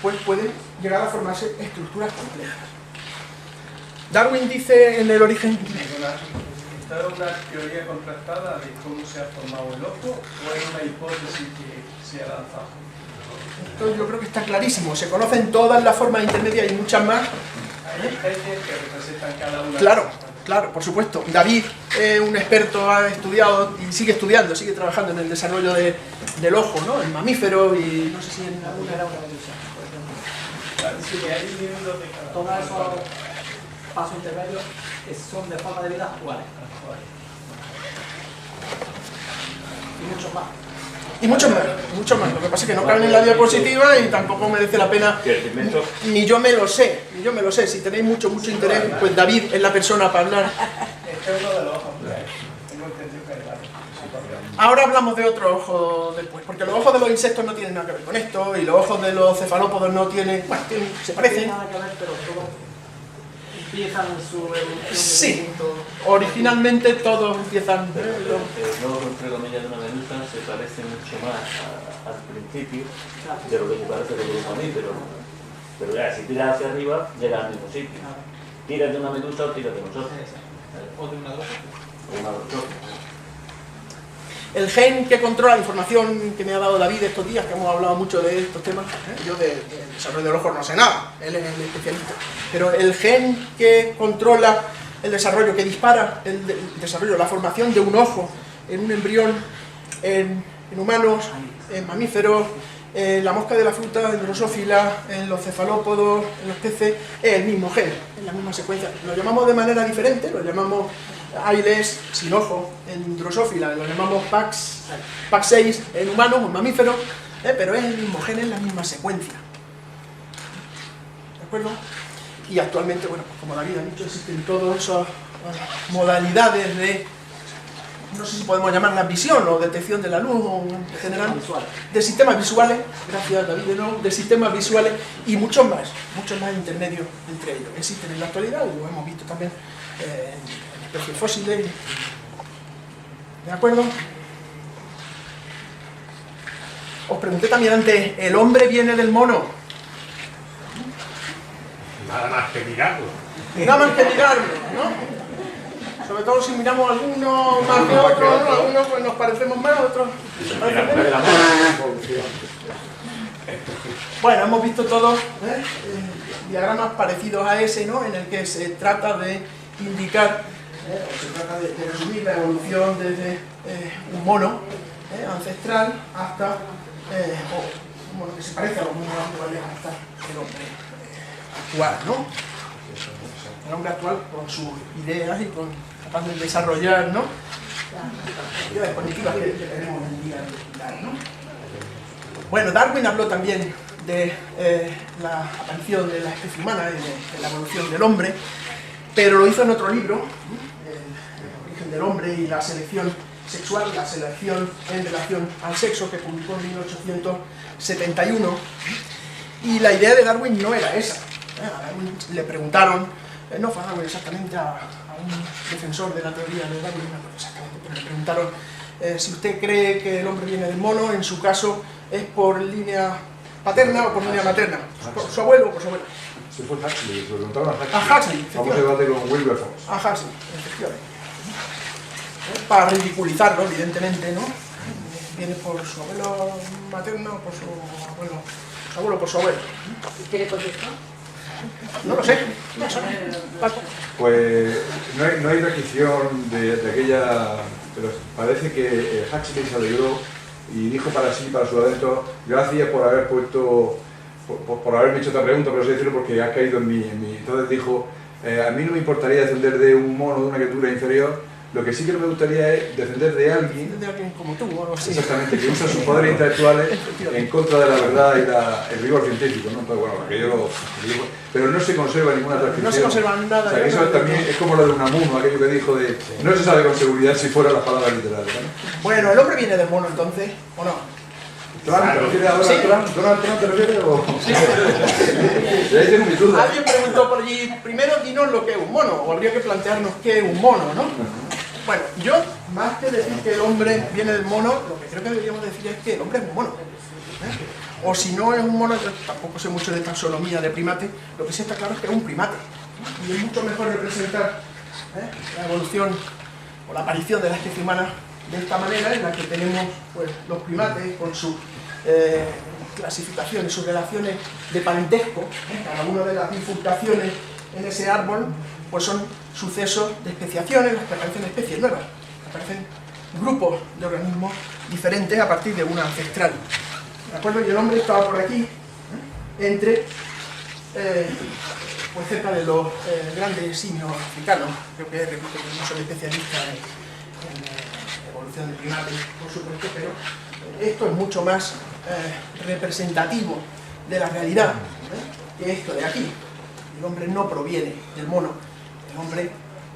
pues pueden llegar a formarse estructuras complejas. Darwin dice en el origen... ¿Está una teoría contrastada de cómo se ha formado el ojo o es una hipótesis que se ha lanzado? Esto yo creo que está clarísimo. Se conocen todas las formas intermedias y muchas más. Hay especies que representan cada una. Claro, por supuesto. David, un experto, ha estudiado y sigue estudiando, sigue trabajando en el desarrollo del ojo, ¿no? En mamíferos y no sé si en alguna era una medusa, por ejemplo. Sí, que hay individuos de cada Todos esos pasos intermedios son de forma de vida iguales. Y muchos más. Y muchos más. Lo que pasa es que no caben en la diapositiva y tampoco merece la pena. Ni yo me lo sé. Si tenéis mucho interés, pues David es la persona para hablar. Este es uno de los ojos. Tengo entendido que hay varios. Ahora hablamos de otro ojo después, porque los ojos de los insectos no tienen nada que ver con esto, y los ojos de los cefalópodos no tienen... Bueno, se parecen. No tiene nada que ver, pero todo empiezan su evolución. Sí, originalmente todos empiezan... El logo, entre comillas, de una medusa se parece mucho más al principio de lo que se parece de un mamífero. Pero ya, si tiras hacia arriba, llegas al mismo sitio. Tiras de una medusa o tiras de nosotros. O de una droga. O una drosófila. El gen que controla la información que me ha dado David estos días, que hemos hablado mucho de estos temas, yo del desarrollo del ojo no sé nada, él es el especialista, pero el gen que controla el desarrollo, que dispara el desarrollo, la formación de un ojo en un embrión, en humanos, en mamíferos, en la mosca de la fruta, en drosófila, en los cefalópodos, en los peces, es el mismo gen, es la misma secuencia. Lo llamamos de manera diferente, lo llamamos Ailes sin ojo en drosófila, lo llamamos PAX6 en humanos o en mamíferos, pero es el mismo gen, es la misma secuencia. ¿De acuerdo? Y actualmente, bueno, pues como David ha dicho, existen todas esas modalidades de, no sé si podemos llamarlas visión o detección de la luz, o en general, de sistemas visuales, gracias David de nuevo, de sistemas visuales y muchos más intermedios entre ellos. Existen en la actualidad y lo hemos visto también en especies fósiles. ¿De acuerdo? Os pregunté también antes, ¿el hombre viene del mono? Nada más que mirarlo. Nada más que mirarlo, ¿no? Sobre todo si miramos algunos más que otros, ¿no? Algunos pues nos parecemos más, otros parecen menos. Bueno, hemos visto todos diagramas parecidos a ese, ¿no? En el que se trata de indicar, se trata de resumir la evolución desde un mono ancestral hasta, o mono que se parece a los monos actuales, hasta el hombre actual, ¿no? El hombre actual con sus ideas y con capaz de desarrollar, ¿no? Las ideas cognitivas que tenemos en el día a día, ¿no? Bueno, Darwin habló también de la aparición de la especie humana y de la evolución del hombre, pero lo hizo en otro libro, El origen del hombre y la selección sexual, la selección en relación al sexo, que publicó en 1871, y la idea de Darwin no era esa. A Darwin le preguntaron, no fue a Darwin exactamente, a un defensor de la teoría de Darwin, no fue exactamente, pero le preguntaron si usted cree que el hombre viene del mono, en su caso es por línea paterna o por línea materna, por su abuelo o por su abuela. Se fue Huxley, se lo preguntaron a Huxley. A Huxley, Vamos a debate con Wilberforce. A Huxley, efectivamente. Para ridiculizarlo, evidentemente, ¿no? Viene por su abuelo materno o por su abuelo por su abuelo. ¿Y qué le contestó? No lo sé. Paco. Pues no hay requisición de aquella, pero parece que Huxley se alegró y dijo para sí, para su adentro, gracias por haber puesto, por haberme hecho esta pregunta, pero sé decirlo porque ha caído en mí. Entonces dijo, a mí no me importaría descender de un mono, de una criatura inferior, lo que sí que no me gustaría es defender de alguien, Como tú o algo así. exactamente, que usa sus poderes intelectuales en contra de la verdad y el rigor científico, ¿no? Entonces, bueno, que yo lo digo, pero no se conserva ninguna transcripción. No se conserva nada. O sea, que eso también es como lo de Unamuno, aquello que dijo de no se sabe con seguridad si fuera las palabras literarias, ¿no? Bueno, ¿el hombre viene del mono entonces o no? ¿Trump te refieres a Sí. Donald Trump te refieres o...? Sí. De ahí tengo mi duda. Alguien preguntó por allí, primero dinos lo que es un mono, o habría que plantearnos qué es un mono, ¿no? Bueno, yo, más que decir que el hombre viene del mono, lo que creo que deberíamos decir es que el hombre es un mono. O si no es un mono, yo tampoco sé mucho de taxonomía de primate, lo que sí está claro es que es un primate. Y es mucho mejor representar la evolución o la aparición de la especie humana de esta manera, en la que tenemos pues, los primates con sus clasificaciones, sus relaciones de parentesco, cada una de las bifurcaciones en ese árbol, pues son sucesos de especiaciones, las que aparecen especies nuevas, aparecen grupos de organismos diferentes a partir de una ancestral. ¿De acuerdo? Y el hombre estaba por aquí, entre, pues cerca de los grandes simios africanos. Creo que, repito, que no soy especialista en evolución de primates, por supuesto, pero esto es mucho más representativo de la realidad que esto de aquí. El hombre no proviene del mono, el hombre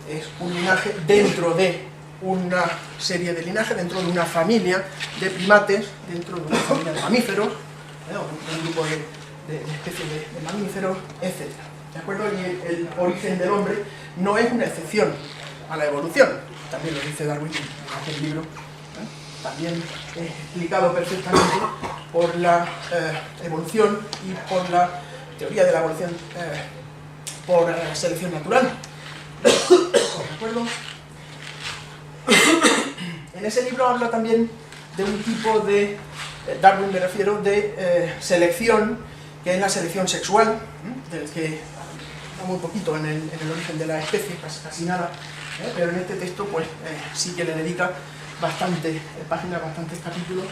es un linaje dentro de una serie de linajes, dentro de una familia de primates, dentro de una familia de mamíferos, un grupo de especies de mamíferos, etc. ¿de acuerdo? Y el origen del hombre no es una excepción a la evolución, también lo dice Darwin en aquel libro, también es explicado perfectamente por la evolución y por la teoría de la evolución por selección natural. ¿De acuerdo? En ese libro habla también de un tipo de, Darwin me refiero, de selección, que es la selección sexual, del que muy poquito en el origen de la especie, casi nada, pero en este texto pues sí que le dedica bastantes páginas, bastantes capítulos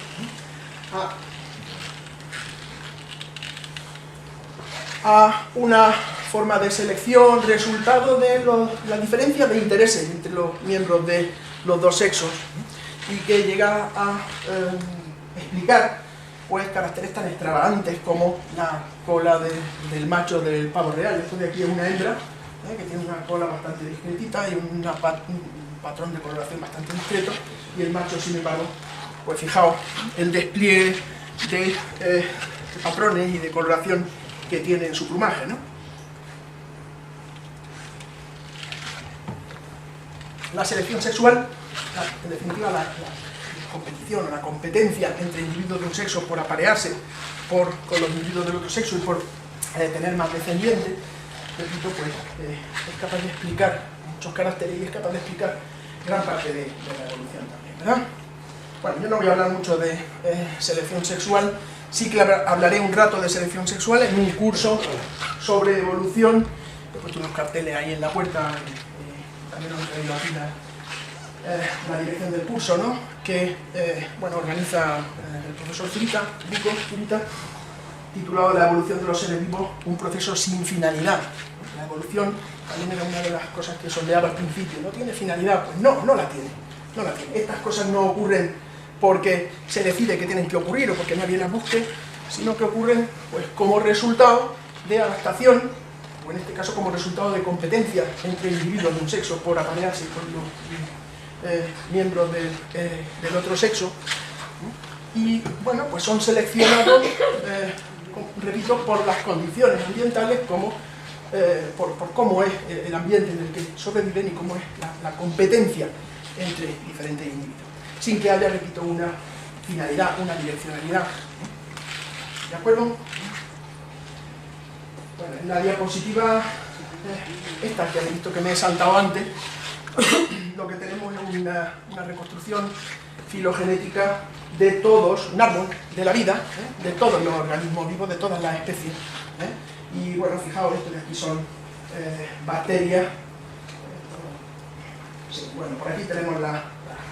a una forma de selección resultado de la diferencia de intereses entre los miembros de los dos sexos, y que llega a explicar pues caracteres tan extravagantes como la cola del macho del pavo real. Esto de aquí es una hembra que tiene una cola bastante discretita y un patrón de coloración bastante discreto, y el macho, sin embargo, pues fijaos el despliegue de patrones y de coloración que tiene en su plumaje, ¿no? La selección sexual, en definitiva la competición o la competencia entre individuos de un sexo por aparearse con los individuos del otro sexo y por tener más descendientes, repito, pues es capaz de explicar muchos caracteres y es capaz de explicar gran parte de la evolución también, ¿verdad? Bueno, yo no voy a hablar mucho de selección sexual, sí que hablaré un rato de selección sexual en un curso sobre evolución. He puesto unos carteles ahí en la puerta, también os he traído aquí la dirección del curso, ¿no? Que bueno, organiza el profesor Zurita, titulado La evolución de los seres vivos, un proceso sin finalidad. La evolución también era una de las cosas que sondeaba al principio. ¿No tiene finalidad? Pues no la tiene. No la tiene. Estas cosas no ocurren porque se decide que tienen que ocurrir o porque nadie las busque, sino que ocurren pues como resultado de adaptación, o en este caso como resultado de competencia entre individuos de un sexo por aparearse con los miembros del otro sexo, y bueno, pues son seleccionados, repito, por las condiciones ambientales, como por cómo es el ambiente en el que sobreviven y cómo es la competencia entre diferentes individuos, sin que haya, repito, una finalidad, una direccionalidad. ¿De acuerdo? Bueno, en la diapositiva esta que habéis visto que me he saltado antes, lo que tenemos es una reconstrucción filogenética de todos, un árbol de la vida, de todos los organismos vivos, de todas las especies. Y bueno, fijaos, esto de aquí son bacterias. Sí, bueno, por aquí tenemos las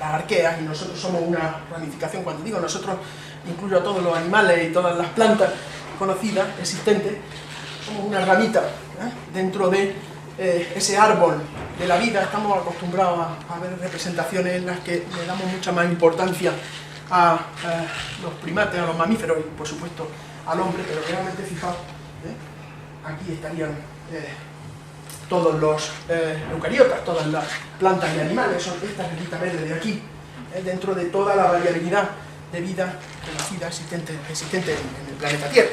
arqueas y nosotros somos una ramificación. Cuando digo nosotros, incluyo a todos los animales y todas las plantas conocidas, existentes. Somos una ramita dentro de ese árbol de la vida. Estamos acostumbrados a ver representaciones en las que le damos mucha más importancia a los primates, a los mamíferos y por supuesto al hombre, pero realmente fijaos, aquí estarían todos los eucariotas, todas las plantas y animales, son esta rejita verde de aquí, dentro de toda la variabilidad de vida conocida existente en el planeta Tierra.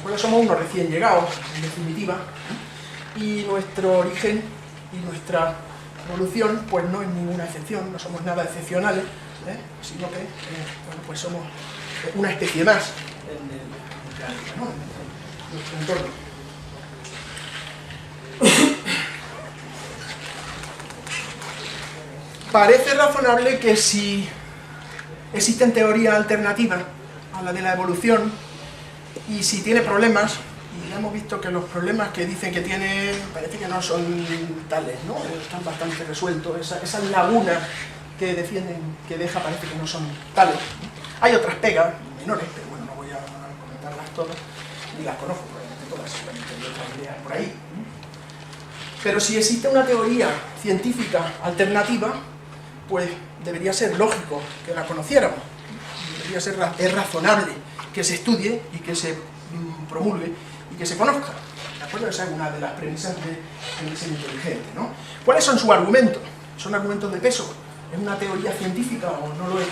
Bueno, somos unos recién llegados, en definitiva, y nuestro origen y nuestra evolución pues no es ninguna excepción, no somos nada excepcionales, sino que bueno, pues somos una especie más en el planeta, ¿no? En nuestro entorno. Parece razonable que si existen teorías alternativas a la de la evolución y si tiene problemas, y ya hemos visto que los problemas que dicen que tiene parece que no son tales, ¿no? Están bastante resueltos, esas lagunas que defienden, que deja, parece que no son tales. Hay otras pegas menores, pero bueno, no voy a comentarlas todas, ni las conozco, todas, simplemente hay otras ideas por ahí. Pero si existe una teoría científica alternativa, pues debería ser lógico que la conociéramos, es razonable que se estudie y que se promulgue y que se conozca. ¿De acuerdo? Esa es una de las premisas del diseño inteligente, ¿no? ¿Cuáles son sus argumentos? ¿Son argumentos de peso? ¿Es una teoría científica o no lo es?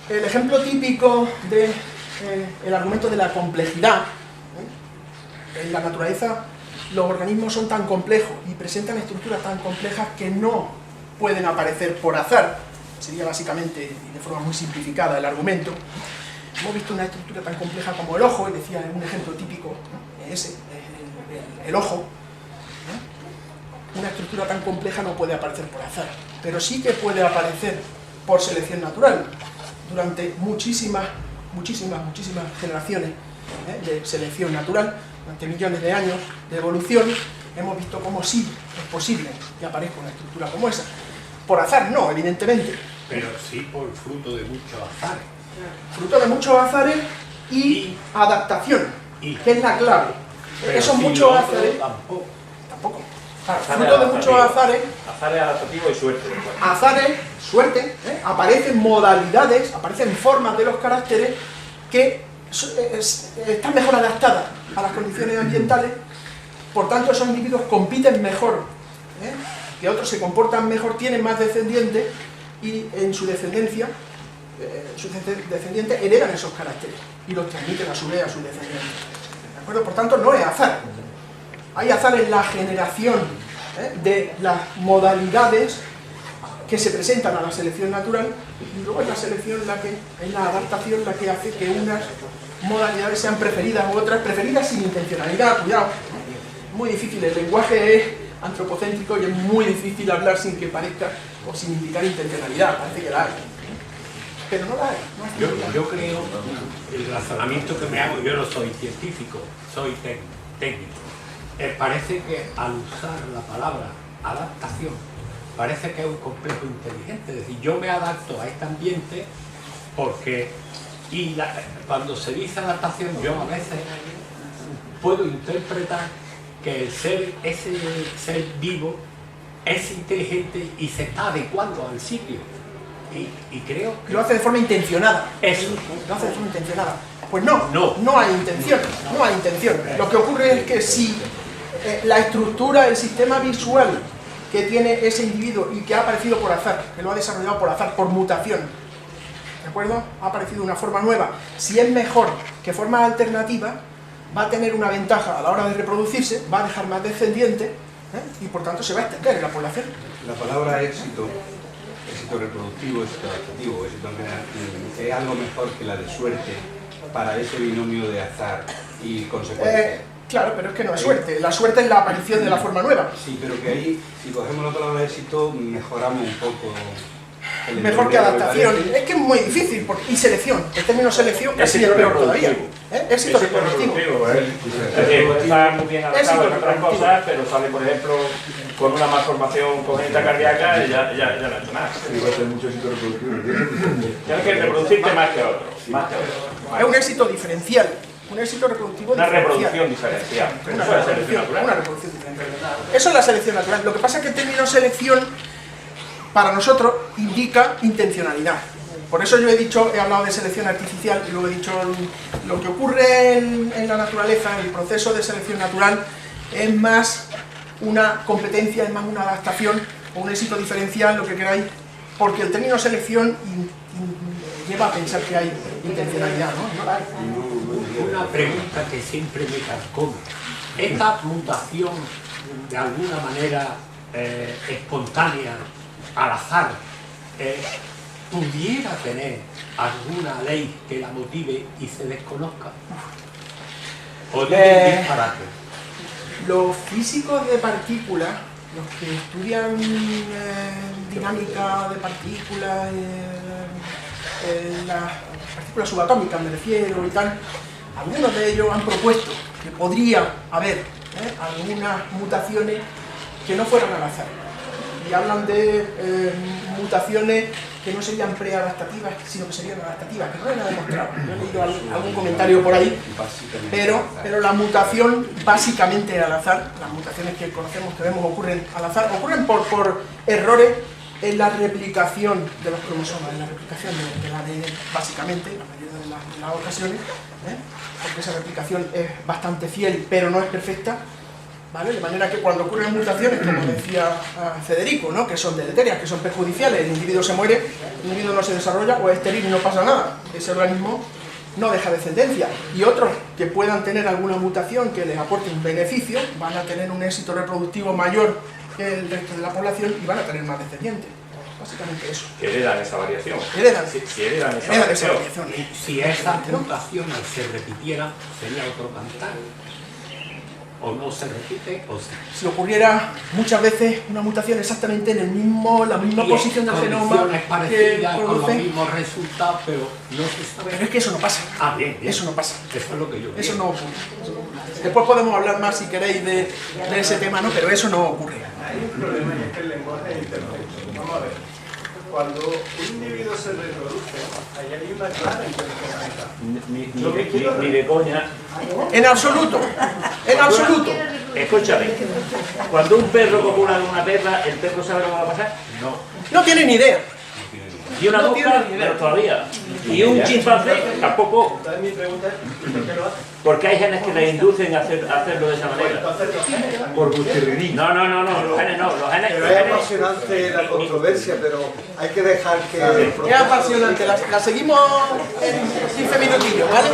El ejemplo típico de el argumento de la complejidad. En la naturaleza los organismos son tan complejos y presentan estructuras tan complejas que no pueden aparecer por azar. Sería básicamente, y de forma muy simplificada, el argumento. Hemos visto una estructura tan compleja como el ojo, y decía un ejemplo típico, ¿no? Ese, el ojo. ¿No? Una estructura tan compleja no puede aparecer por azar, pero sí que puede aparecer por selección natural. Durante muchísimas generaciones de selección natural, durante millones de años de evolución, hemos visto cómo sí es posible que aparezca una estructura como esa. Por azar no, evidentemente. Pero sí por fruto de muchos azares. Fruto de muchos azares y adaptación, que es la clave. Esos muchos azares... Tampoco. Claro, fruto de muchos azares... Azares adaptativos y suerte. Azares, suerte, aparecen modalidades, aparecen formas de los caracteres que están mejor adaptadas a las condiciones ambientales, por tanto esos individuos compiten mejor, que otros se comportan mejor, tienen más descendientes y en su descendencia, sus descendientes heredan esos caracteres y los transmiten a su vez a sus descendientes. ¿De acuerdo? Por tanto, no es azar. Hay azar en la generación de las modalidades que se presentan a la selección natural, y luego es la selección es la adaptación la que hace que unas modalidades sean preferidas u otras preferidas sin intencionalidad. Cuidado, muy difícil, el lenguaje es antropocéntrico y es muy difícil hablar sin que parezca o sin indicar intencionalidad. Parece que la hay, pero no la hay. Yo creo, el razonamiento que me hago, yo no soy científico, soy técnico. Parece que al usar la palabra adaptación, parece que es un complejo inteligente. Es decir, yo me adapto a este ambiente porque... cuando se dice adaptación, yo a veces puedo interpretar que ese ser vivo es inteligente y se está adecuando al sitio. Y creo que... Lo hace de forma intencionada. Eso. Lo hace de forma intencionada. Pues no hay intención. No hay intención. Lo que ocurre es que si la estructura, el sistema visual que tiene ese individuo y que ha aparecido por azar, que lo ha desarrollado por azar, por mutación, ¿de acuerdo? Ha aparecido una forma nueva. Si es mejor que formas alternativas, va a tener una ventaja a la hora de reproducirse, va a dejar más descendientes, y por tanto se va a extender en la población. La palabra éxito reproductivo, éxito adaptativo, éxito es algo mejor que la de suerte para ese binomio de azar y consecuencia. Claro, pero es que no es suerte. La suerte es la aparición de la forma nueva. Sí, pero que ahí, si cogemos la palabra éxito, mejoramos un poco. Mejor que adaptación. Es que es muy difícil. Y selección. El término selección casi es peor todavía. Éxito reproductivo. Es decir, puede estar muy bien adaptado en otras cosas, pero sale, por ejemplo, con una malformación congénita cardíaca y ya no ha hecho nada. Igual hay mucho éxito reproductivo. Tienes que reproducirte más que otro. Es un éxito diferencial. Un éxito reproductivo una diferencial. Reproducción diferencial. Una reproducción diferencial. Eso es la selección natural. Lo que pasa es que el término selección, para nosotros, indica intencionalidad. Por eso yo he hablado de selección artificial y luego he dicho lo que ocurre en la naturaleza, en el proceso de selección natural, es más una competencia, es más una adaptación o un éxito diferencial, lo que queráis, porque el término selección lleva a pensar que hay intencionalidad, ¿no? No la hay. Una pregunta que siempre me carcome. ¿Esta mutación, de alguna manera espontánea, al azar, pudiera tener alguna ley que la motive y se desconozca? ¿O tiene disparate? Los físicos de partículas, los que estudian dinámica de partículas, las partículas subatómicas me refiero y tal, algunos de ellos han propuesto que podría haber algunas mutaciones que no fueran al azar. Y hablan de mutaciones que no serían preadaptativas, sino que serían adaptativas, que no hay nada demostrado. Yo he leído algún comentario por ahí, pero la mutación básicamente al azar, las mutaciones que conocemos, que vemos ocurren al azar, ocurren por errores en la replicación de los cromosomas, en la replicación del ADN, básicamente, la mayoría de las ocasiones, porque esa replicación es bastante fiel, pero no es perfecta. ¿Vale? De manera que cuando ocurren mutaciones, como decía Federico, ¿no? Que son deleterias, que son perjudiciales, el individuo se muere, el individuo no se desarrolla o es estéril y no pasa nada. Ese organismo no deja descendencia, y otros que puedan tener alguna mutación que les aporte un beneficio van a tener un éxito reproductivo mayor que el resto de la población y van a tener más descendientes. Básicamente eso. Que heredan esa variación. Heredan. Si heredan esa Heredan esa variación. variación. Si esas mutaciones se repitieran, sería otro cantar. O no se repite, o sí. Si ocurriera muchas veces una mutación exactamente en la misma posición del genoma que parecidas, con los produce, mismos resultados, pero no se sabe. pero es que eso no pasa. Ah, bien, bien. Eso no pasa. Eso es lo que yo Eso quiero. no ocurre. Después podemos hablar más si queréis de ese tema, ¿no? Pero eso no ocurre. Hay un problema y es que el lenguaje es imperfecto. Vamos a ver. Cuando un individuo se reproduce, ahí hay una clara interferencia. Ni de coña. En absoluto. En absoluto. Escúchame, cuando un perro copula con una perra, ¿el perro sabe lo que va a pasar? No. No tiene ni idea. Y una No mosca, tiene ni idea. menos todavía. Y un chimpancé, tampoco. Entonces mi pregunta es, ¿por qué lo hace? Porque hay genes que le inducen a hacerlo de esa manera. Entonces, ¿los genes? Por gustirrinín. No, los genes no. Los genes, Pero es apasionante la controversia, pero hay que dejar que... Es apasionante. La seguimos en 15 minutillos, ¿vale?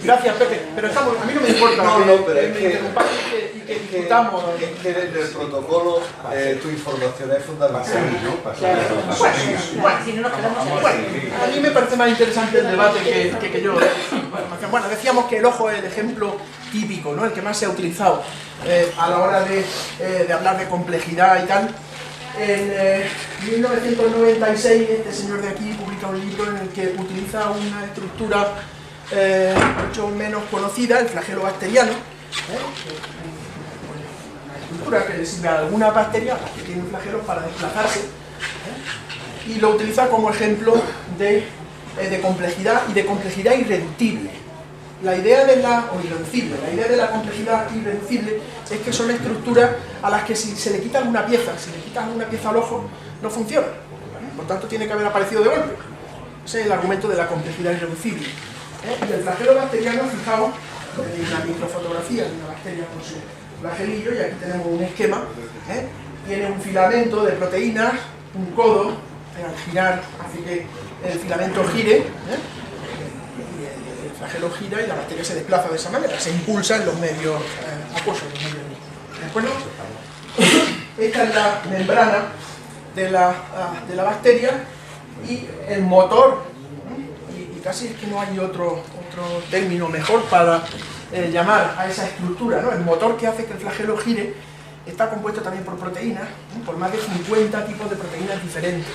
Gracias, Pepe. Pero estamos, a mí no me importa. No, pero es me que... interrumpáis y que discutamos. Es que en el protocolo tu información es fundamental. Bueno, a mí me parece más interesante el debate que yo. Bueno, decíamos que el ojo es el ejemplo típico, ¿no? El que más se ha utilizado a la hora de hablar de complejidad y tal. En 1996 este señor de aquí publica un libro en el que utiliza una estructura mucho menos conocida, el flagelo bacteriano, una estructura que le sirve a algunas bacterias que tienen flagelos para desplazarse, y lo utiliza como ejemplo de complejidad y de complejidad irreductible. La idea de la complejidad irreducible es que son estructuras a las que si se le quita alguna pieza, al ojo, no funciona. Por tanto, tiene que haber aparecido de golpe. Ese es el argumento de la complejidad irreducible. Y el flagelo bacteriano, fijaos, en la microfotografía de una bacteria con su flagelillo, y aquí tenemos un esquema, tiene un filamento de proteínas, un codo, al girar hace que el filamento gire, el flagelo gira y la bacteria se desplaza de esa manera, se impulsa en los medios acuosos, los medios líquidos. ¿De acuerdo? Esta es la membrana de la bacteria y el motor, y casi es que no hay otro término mejor para llamar a esa estructura, ¿no? El motor que hace que el flagelo gire está compuesto también por proteínas, por más de 50 tipos de proteínas diferentes.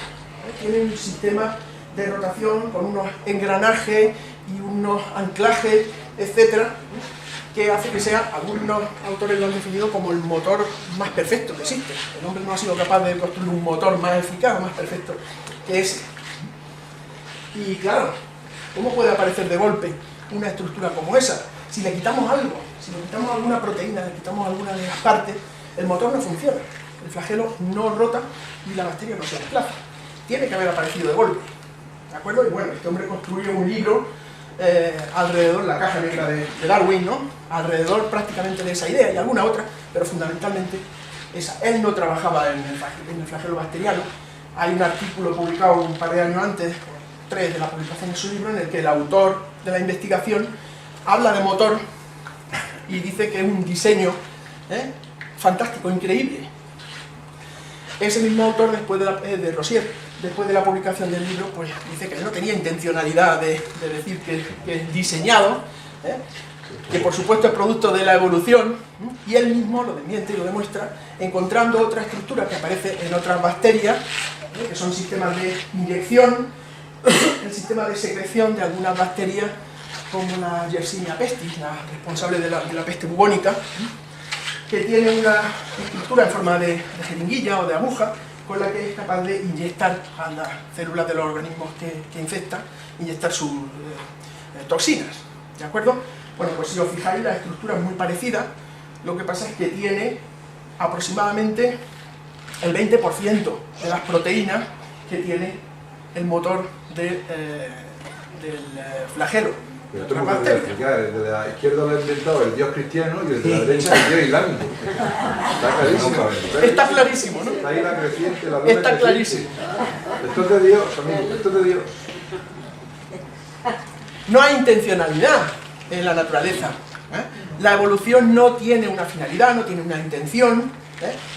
Tiene un sistema de rotación con unos engranajes y unos anclajes, etcétera, que hace que sea, algunos autores lo han definido como el motor más perfecto que existe. El hombre no ha sido capaz de construir un motor más eficaz, más perfecto que ese. Y claro, ¿cómo puede aparecer de golpe una estructura como esa? Si le quitamos algo, si le quitamos alguna proteína, le quitamos alguna de las partes, el motor no funciona. El flagelo no rota y la bacteria no se desplaza. Tiene que haber aparecido de golpe. ¿De acuerdo? Y bueno, este hombre construyó un libro alrededor, la caja negra de Darwin, ¿no? Alrededor prácticamente de esa idea y alguna otra, pero fundamentalmente esa. Él no trabajaba en el flagelo bacteriano. Hay un artículo publicado un par de años antes, 3 de la publicación de su libro, en el que el autor de la investigación habla de motor y dice que es un diseño fantástico, increíble. Ese mismo autor, después de Rosier, después de la publicación del libro, pues dice que no tenía intencionalidad de decir que es diseñado, que por supuesto es producto de la evolución, y él mismo lo desmiente y lo demuestra encontrando otra estructura que aparece en otras bacterias, que son sistemas de inyección, el sistema de secreción de algunas bacterias como la Yersinia pestis, la responsable de la peste bubónica, que tiene una estructura en forma de jeringuilla o de aguja con la que es capaz de inyectar a las células de los organismos que infecta, inyectar sus toxinas. ¿De acuerdo? Bueno, pues si os fijáis, la estructura es muy parecida, lo que pasa es que tiene aproximadamente el 20% de las proteínas que tiene el motor del flagelo. Pero tú no puedes explicar, el de la izquierda lo ha inventado el dios cristiano y el de la derecha el dios islámico. Está clarísimo. Está clarísimo, ¿no? Está ahí la creciente, la luna está clarísimo. Esto es de Dios, amigo, esto es de Dios. No hay intencionalidad en la naturaleza. La evolución no tiene una finalidad, no tiene una intención,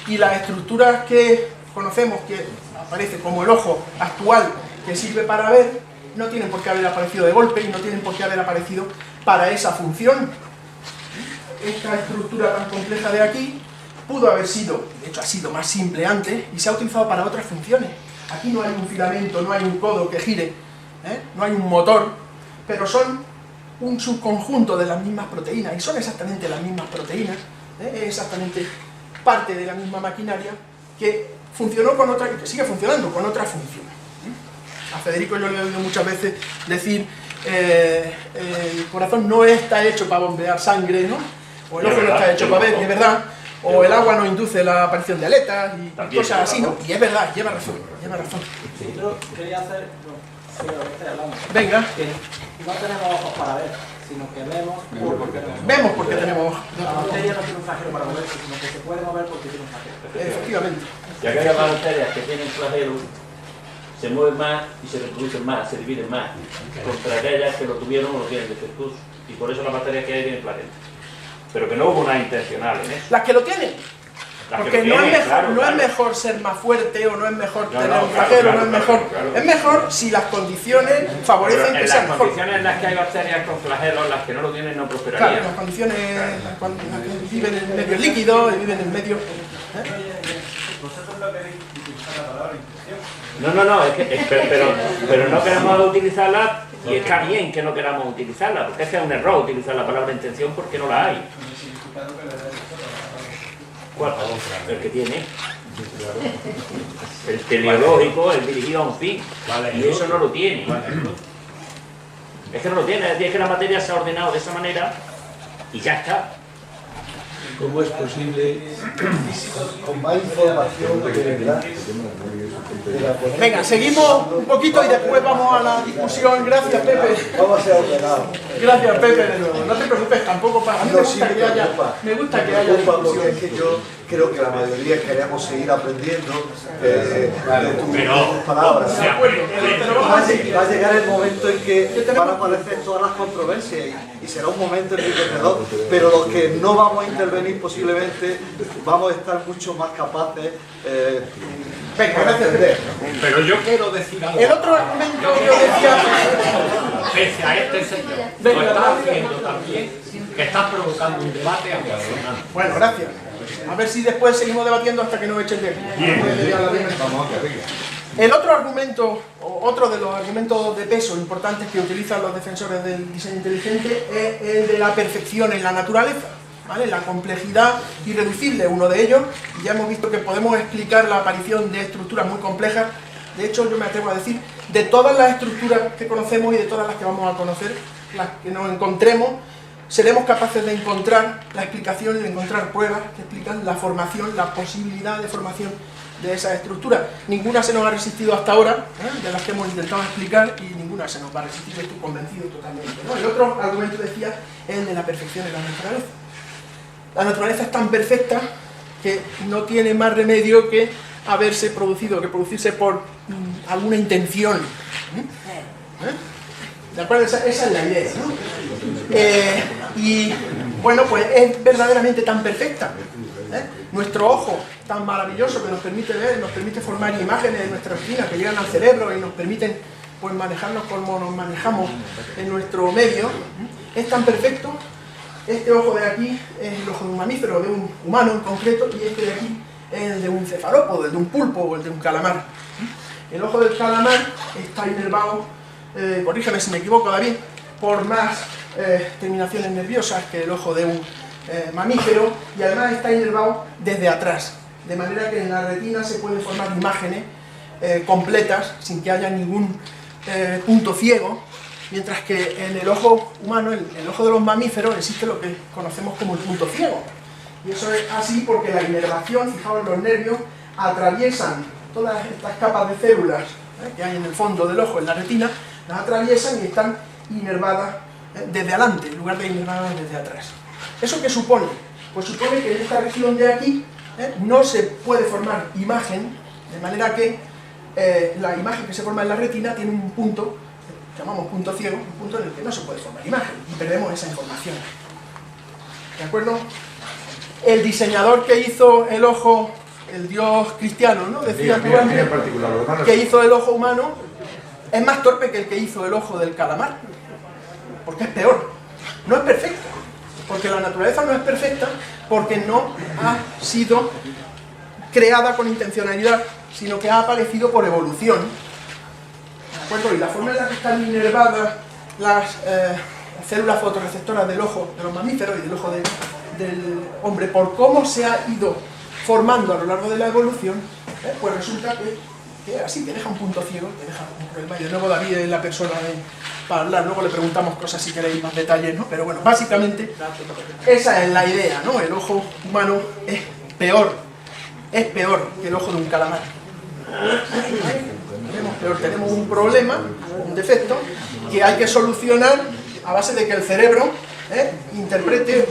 y las estructuras que conocemos, que aparece como el ojo actual que sirve para ver, no tienen por qué haber aparecido de golpe y no tienen por qué haber aparecido para esa función. Esta estructura tan compleja de aquí pudo haber sido, de hecho ha sido más simple antes, y se ha utilizado para otras funciones. Aquí no hay un filamento, no hay un codo que gire, no hay un motor, pero son un subconjunto de las mismas proteínas, y son exactamente las mismas proteínas, es exactamente parte de la misma maquinaria que funcionó con otra, y que sigue funcionando con otra función. A Federico yo le he oído muchas veces decir, el corazón no está hecho para bombear sangre, ¿no? O el ojo no está hecho para ver, y es verdad, o el agua no induce la aparición de aletas y cosas así, ¿no? Y es verdad, lleva razón, lleva razón. Sí, yo quería hacer, sí, lo que estoy hablando. Venga. Que no tenemos ojos para ver, sino que vemos porque tenemos. Vemos porque tenemos ojos. La materia no tiene un flagelo para moverse, sino que se puede mover porque tiene un flagelo. Efectivamente. Y aquellas bacterias que tienen flagelos se mueven más y se reproducen más, se dividen más, contra aquellas que lo tuvieron o lo tienen defectuosos. Y por eso las bacterias que hay tienen flagelos. Pero que no hubo una intencional en eso. Las que lo tienen. Porque no es mejor ser más fuerte, o no es mejor tener un flagelo, no es mejor. Es mejor si las condiciones favorecen que sea mejor. En las condiciones en las que hay bacterias con flagelos, las que no lo tienen no prosperarían. Claro, las condiciones cuando viven en medio líquido y viven en medio. Vosotros no queréis utilizar la palabra intención. No, pero no queremos utilizarla, y está bien que no queramos utilizarla, porque es que es un error utilizar la palabra intención porque no la hay. ¿Cuál? El que tiene. El teleológico, el dirigido a un fin. Y eso no lo tiene. Es que no lo tiene, es que la materia se ha ordenado de esa manera y ya está. ¿Cómo es posible con más información de verdad? Venga, seguimos un poquito y después vamos a la discusión. Gracias, Pepe. Vamos a ser ordenados. Gracias, Pepe, de nuevo. No te preocupes tampoco, para mí me gusta que haya Porque discusión. es que yo creo que la mayoría queremos seguir aprendiendo de tus palabras. Va a llegar el momento en que van a aparecer todas las controversias y será un momento enriquecedor, pero los que no vamos a intervenir posiblemente vamos a estar mucho más capaces. Venga, gracias, Pepe. Pero yo quiero decir algo. El otro argumento yo decía... Pese a este señor, lo está haciendo también, que está provocando un debate apasionante. Bueno, gracias. A ver si después seguimos debatiendo hasta que nos echen de aquí. El otro argumento, o otro de los argumentos de peso importantes que utilizan los defensores del diseño inteligente es el de la perfección en la naturaleza, ¿vale? La complejidad irreducible, uno de ellos, y ya hemos visto que podemos explicar la aparición de estructuras muy complejas. De hecho, yo me atrevo a decir, de todas las estructuras que conocemos y de todas las que vamos a conocer, las que nos encontremos, seremos capaces de encontrar la explicación y de encontrar pruebas que explican la formación, la posibilidad de formación de esas estructuras. Ninguna se nos ha resistido hasta ahora, de las que hemos intentado explicar, y ninguna se nos va a resistir, estoy convencido totalmente, ¿no? El otro argumento, decía, es el de la perfección en la naturaleza. La naturaleza es tan perfecta que no tiene más remedio que haberse producido, que producirse por alguna intención. ¿De acuerdo? Esa es la idea, ¿no? Y bueno, pues es verdaderamente tan perfecta. Nuestro ojo tan maravilloso que nos permite ver, nos permite formar imágenes de nuestra retina que llegan al cerebro y nos permiten pues manejarnos como nos manejamos en nuestro medio, es tan perfecto. Este ojo de aquí es el ojo de un mamífero, de un humano en concreto, y este de aquí es el de un cefalópodo, el de un pulpo o el de un calamar. El ojo del calamar está inervado, corrígeme si me equivoco, David, por más terminaciones nerviosas que el ojo de un mamífero, y además está inervado desde atrás, de manera que en la retina se pueden formar imágenes completas sin que haya ningún punto ciego, mientras que en el ojo humano, el ojo de los mamíferos, existe lo que conocemos como el punto ciego. Y eso es así porque la inervación, fijaos, los nervios atraviesan todas estas capas de células que hay en el fondo del ojo, en la retina, las atraviesan y están inervadas desde adelante, en lugar de inervadas desde atrás. ¿Eso qué supone? Pues supone que en esta región de aquí no se puede formar imagen, de manera que la imagen que se forma en la retina tiene un punto llamamos punto ciego, un punto en el que no se puede formar imagen y perdemos esa información. ¿De acuerdo? El diseñador que hizo el ojo, el dios cristiano, ¿no? Decía que hizo el ojo humano, es más torpe que el que hizo el ojo del calamar, porque es peor. No es perfecto, porque la naturaleza no es perfecta, porque no ha sido creada con intencionalidad, sino que ha aparecido por evolución. ¿De acuerdo? Y la forma en la que están inervadas las células fotorreceptoras del ojo de los mamíferos y del ojo del hombre, por cómo se ha ido formando a lo largo de la evolución, pues resulta que así, que deja un punto ciego, que deja un problema. Y de nuevo David es la persona para hablar, luego le preguntamos cosas si queréis más detalles, ¿no? Pero bueno, básicamente esa es la idea, ¿no? El ojo humano es peor que el ojo de un calamar. Tenemos un problema, un defecto, que hay que solucionar a base de que el cerebro interprete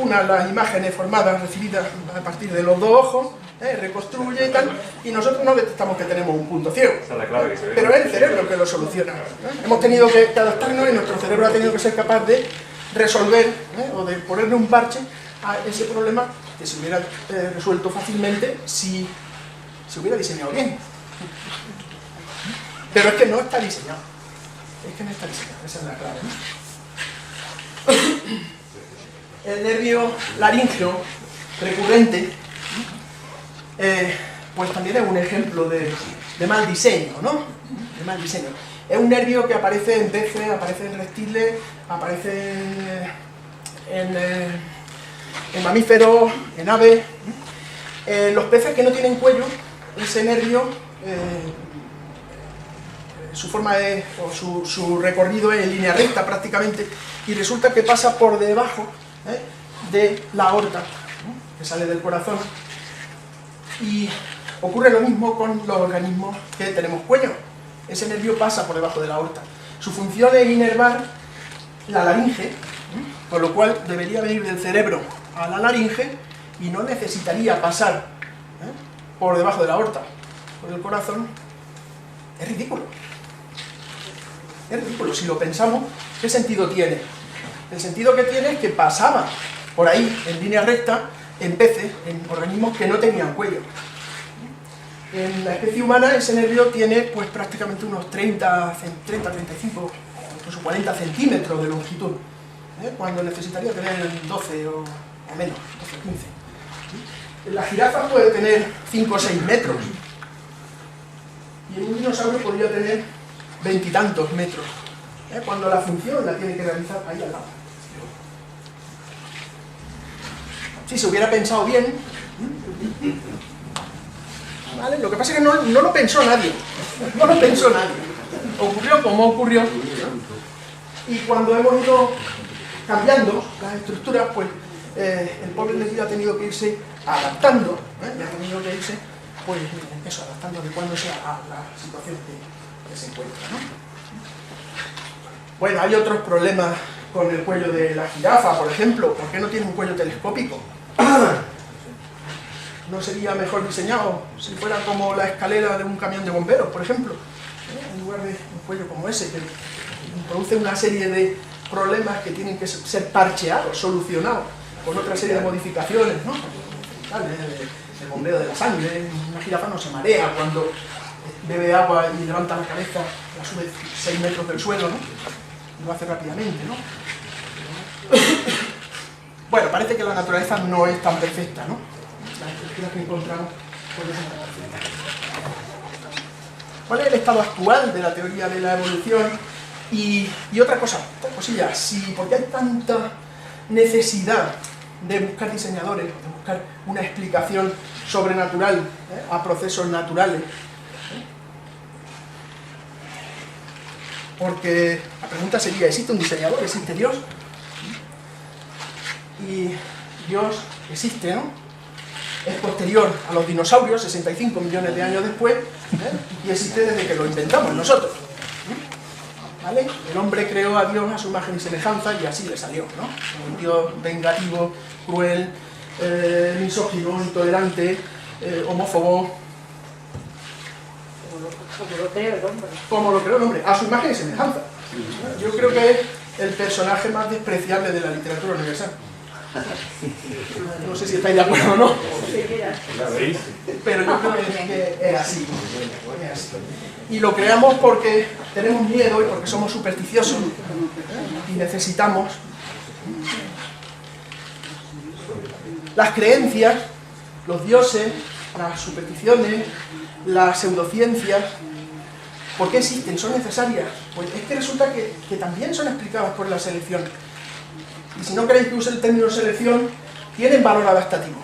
las imágenes formadas, recibidas a partir de los dos ojos, reconstruye y tal, y nosotros no detectamos que tenemos un punto ciego. Pero es el cerebro que lo soluciona. Hemos tenido que adaptarnos y nuestro cerebro ha tenido que ser capaz de resolver o de ponerle un parche a ese problema que se hubiera resuelto fácilmente si se hubiera diseñado bien. Pero es que no está diseñado. Esa es la clave, ¿no? El nervio laríngeo recurrente, pues también es un ejemplo de mal diseño, ¿no? De mal diseño. Es un nervio que aparece en peces, aparece en reptiles, aparece en mamíferos, en aves. Los peces que no tienen cuello, ese nervio, su forma es, o su recorrido es en línea recta prácticamente, y resulta que pasa por debajo de la aorta, que sale del corazón. Y ocurre lo mismo con los organismos que tenemos cuello. Ese nervio pasa por debajo de la aorta. Su función es inervar la laringe, con lo cual debería venir del cerebro a la laringe y no necesitaría pasar por debajo de la aorta, por el corazón. Es ridículo. Es ridículo. Si lo pensamos, ¿qué sentido tiene? El sentido que tiene es que pasaba por ahí, en línea recta, en peces, en organismos que no tenían cuello. En la especie humana ese nervio tiene pues prácticamente unos 30, 35, incluso 40 centímetros de longitud, cuando necesitaría tener 12 o menos, 12 o 15. La jirafa puede tener 5 o 6 metros, y un dinosaurio podría tener 20 y tantos metros, cuando la función la tiene que realizar ahí al lado. Si se hubiera pensado bien, ¿vale? Lo que pasa es que no lo pensó nadie. No lo pensó nadie. Ocurrió como ocurrió. Y cuando hemos ido cambiando las estructuras, pues el pobre Leguía ha tenido que irse adaptando, y ha tenido que irse, pues eso, adaptando, adecuándose a la situación que se encuentra, ¿no? Bueno, hay otros problemas con el cuello de la jirafa, por ejemplo. ¿Por qué no tiene un cuello telescópico? ¿No sería mejor diseñado si fuera como la escalera de un camión de bomberos, por ejemplo? En lugar de un cuello como ese, que produce una serie de problemas que tienen que ser parcheados, solucionados, con otra serie de modificaciones, ¿no? El bombeo de la sangre. Una jirafa no se marea cuando bebe agua y levanta la cabeza, la sube 6 metros del suelo, ¿no? Y lo hace rápidamente, ¿no? Bueno, parece que la naturaleza no es tan perfecta, ¿no? Las estructuras que encontramos pues no son tan perfectas. ¿Cuál es el estado actual de la teoría de la evolución? Y otra cosilla, ¿por qué hay tanta necesidad de buscar diseñadores, de buscar una explicación sobrenatural a procesos naturales? Porque la pregunta sería, ¿existe un diseñador? ¿Existe Dios? Y Dios existe, ¿no? Es posterior a los dinosaurios, 65 millones de años después, y existe desde que lo inventamos nosotros. ¿Vale? El hombre creó a Dios a su imagen y semejanza y así le salió, ¿no? Un Dios vengativo, cruel, misógino, intolerante, homófobo. Como lo creó el hombre, a su imagen y semejanza. Yo creo que es el personaje más despreciable de la literatura universal. No sé si estáis de acuerdo o no. Pero yo creo que es así. Y lo creamos porque tenemos miedo y porque somos supersticiosos y necesitamos las creencias, los dioses, las supersticiones, las pseudociencias. ¿Por qué existen? ¿Son necesarias? Pues es que resulta que también son explicadas por la selección. Y si no queréis que use el término selección, tienen valor adaptativo.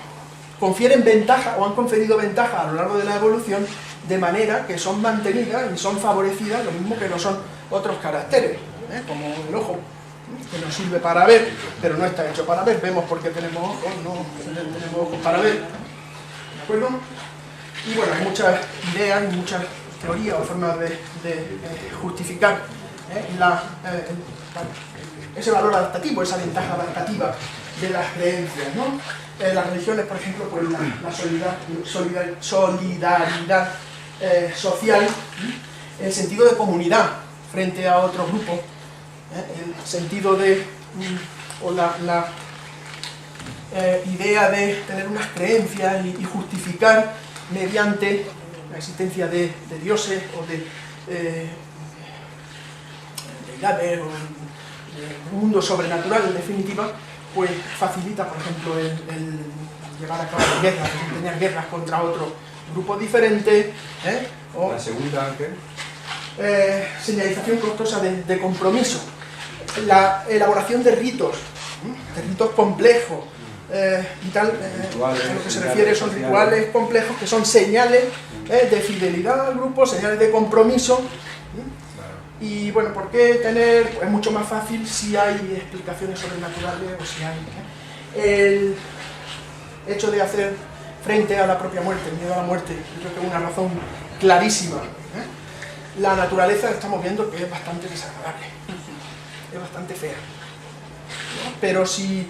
Confieren ventaja o han conferido ventaja a lo largo de la evolución, de manera que son mantenidas y son favorecidas, lo mismo que no son otros caracteres, como el ojo, que nos sirve para ver, pero no está hecho para ver. Vemos porque tenemos ojos, no tenemos ojos para ver. ¿De acuerdo? Y bueno, hay muchas ideas y muchas teorías o formas de justificar ese valor adaptativo, esa ventaja adaptativa de las creencias, ¿no? Las religiones, por ejemplo, pues la solidaridad social, el sentido de comunidad frente a otros grupos, el sentido de, o la idea de tener unas creencias y justificar mediante la existencia de dioses o de deidades o de un mundo sobrenatural, en definitiva, pues facilita, por ejemplo, el llevar a cabo guerras, tener guerras contra otros grupos diferentes, o la segunda, Ángel. Señalización costosa de compromiso, la elaboración de ritos complejos y tal, a lo que se refiere son rituales complejos que son señales de fidelidad al grupo, señales de compromiso. Y bueno, ¿por qué tener? Pues es mucho más fácil si hay explicaciones sobrenaturales o si hay el hecho de hacer frente a la propia muerte, el miedo a la muerte. Yo creo que es una razón clarísima. La naturaleza estamos viendo que es bastante desagradable, es bastante fea. Pero si